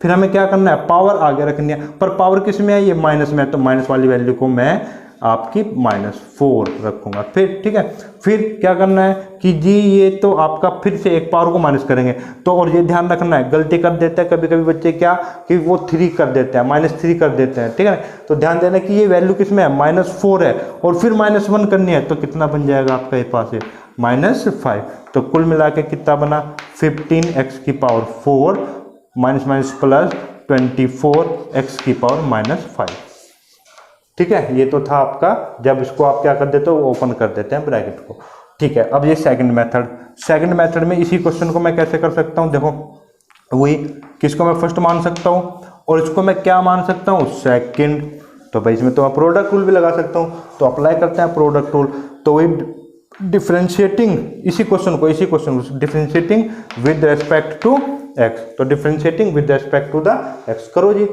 फिर हमें क्या करना है, पावर आगे रखनी है, पर पावर किस में है, ये माइनस में है, तो माइनस वाली वैल्यू को मैं आपकी -4 रखूंगा। फिर ठीक है, फिर क्या करना है कि जी ये तो आपका फिर से एक पावर को माइनस करेंगे, तो और ये ध्यान रखना है, गलती कर देते हैं कभी कभी बच्चे क्या कि वो 3 कर देते हैं, -3 कर देते हैं, ठीक है, तो ध्यान देना कि ये वैल्यू किस में है -4 है, और फिर -1 करनी है, तो कितना बन जाएगा आपका ये पास है -5। तो कुल मिला के कितना बना 15x की पावर 4 माइनस प्लस 24x की पावर -5। ठीक है, ये तो था आपका, जब इसको आप क्या कर देते हो ओपन कर देते हैं ब्रैकेट को। ठीक है, अब ये सेकंड मेथड में इसी क्वेश्चन को मैं कैसे कर सकता हूँ, देखो वही किसको मैं फर्स्ट मान सकता हूँ और इसको मैं क्या मान सकता हूँ सेकंड, तो भाई इसमें तो मैं प्रोडक्ट रूल भी लगा सकता हूँ, तो अप्लाई करते हैं प्रोडक्ट रूल। तो वही डिफरेंशिएटिंग इसी क्वेश्चन को differentiating with respect to x, तो differentiating with respect to the X करो जी।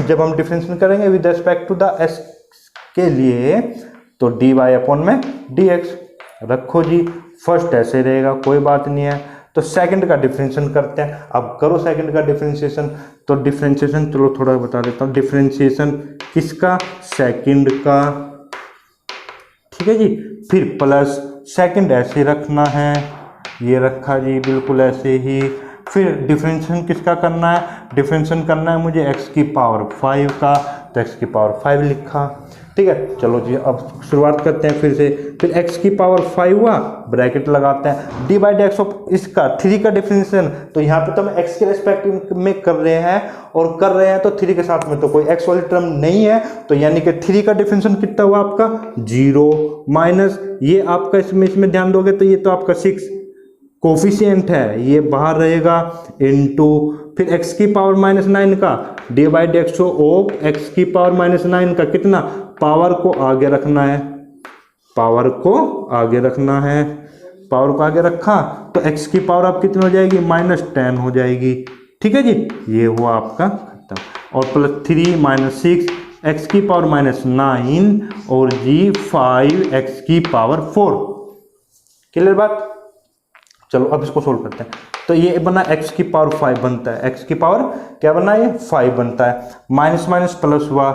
जब हम डिफरेंशिएट करेंगे with respect to the X के लिए, तो dy/dx रखो जी, फर्स्ट ऐसे रहेगा कोई बात नहीं है। तो सेकंड का डिफरेंशिएशन करते हैं, अब करो सेकंड का डिफरेंशिएशन। तो डिफरेंशिएशन चलो थोड़ा बता देता हूँ, डिफरेंशिएशन किसका सेकंड का, ठीक है जी, फिर प्लस सेकंड ऐसे रखना है, ये रखा जी बिल्कुल ऐसे ही। फिर डिफरेंशिएशन किसका करना है, डिफरेंशिएशन करना है मुझे x की पावर 5 का, तो x की पावर 5 लिखा, ठीक है। चलो जी अब शुरुआत करते हैं फिर से, फिर x की पावर 5 हुआ, ब्रैकेट लगाते हैं, d/dx ऑफ इसका 3 का डिफरेंशिएशन, तो यहाँ पे तो हम x के रेस्पेक्ट में कर रहे हैं, और कर रहे हैं तो 3 के साथ में तो कोई x वाली टर्म नहीं है, तो यानी कि 3 का डिफरेंशिएशन कितना हुआ आपका 0 माइनस ये आपका इसमें ध्यान दोगे तो ये तो आपका 6 कोफिशिएंट है, ये बाहर रहेगा, इनटू फिर x की पावर -9 का d/dx ऑफ x की पावर -9 का कितना, पावर को आगे रखना है, पावर को आगे रखा, तो x की पावर अब कितनी हो जाएगी -10 हो जाएगी, ठीक है जी, ये हुआ आपका खत्म। और प्लस 3 - 6 x की पावर -9 और जी 5x की पावर 4। क्लियर बात। चलो अब इसको सोल्व करते हैं। तो ये बना x की पावर 5 बनता है, x की पावर क्या बना, ये 5 बनता है। माइनस माइनस प्लस हुआ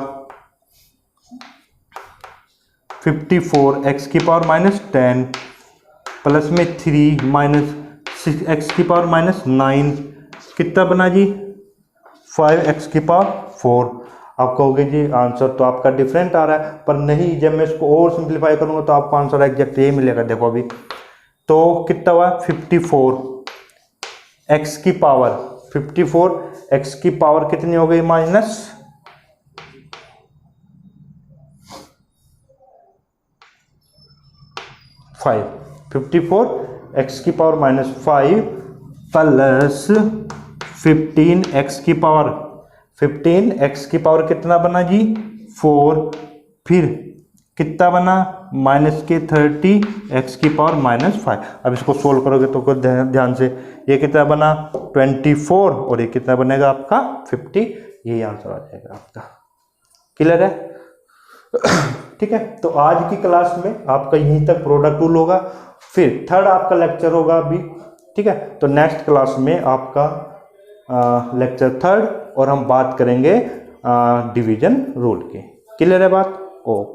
54 x की पावर माइनस 10 प्लस में 3 माइनस 6 x की पावर माइनस 9 कितना बना जी 5x की पावर 4। आप कहोगे जी आंसर तो आपका डिफरेंट आ रहा है, पर नहीं, जब मैं इसको और सिंप्लीफाई करूंगा तो आपको आंसर एग्जैक्ट यही मिलेगा। देखो अभी तो कितना हुआ 54 x की पावर 54 x की पावर कितनी हो गई माइनस 5, 54 x की पावर माइनस 5 प्लस 15 x की पावर 15 x की पावर कितना बना जी 4, फिर कितना बना माइनस के 30 x की पावर माइनस 5। अब इसको सोल्व करोगे तो ध्यान से, ये कितना बना 24 और ये कितना बनेगा आपका 50, यही आंसर आ जाएगा आपका। क्लियर है? ठीक है, तो आज की क्लास में आपका यहीं तक प्रोडक्ट रूल होगा, फिर थर्ड आपका लेक्चर होगा अभी। ठीक है, तो नेक्स्ट क्लास में आपका लेक्चर थर्ड और हम बात करेंगे डिवीजन रूल की। क्लियर है बात? ओके।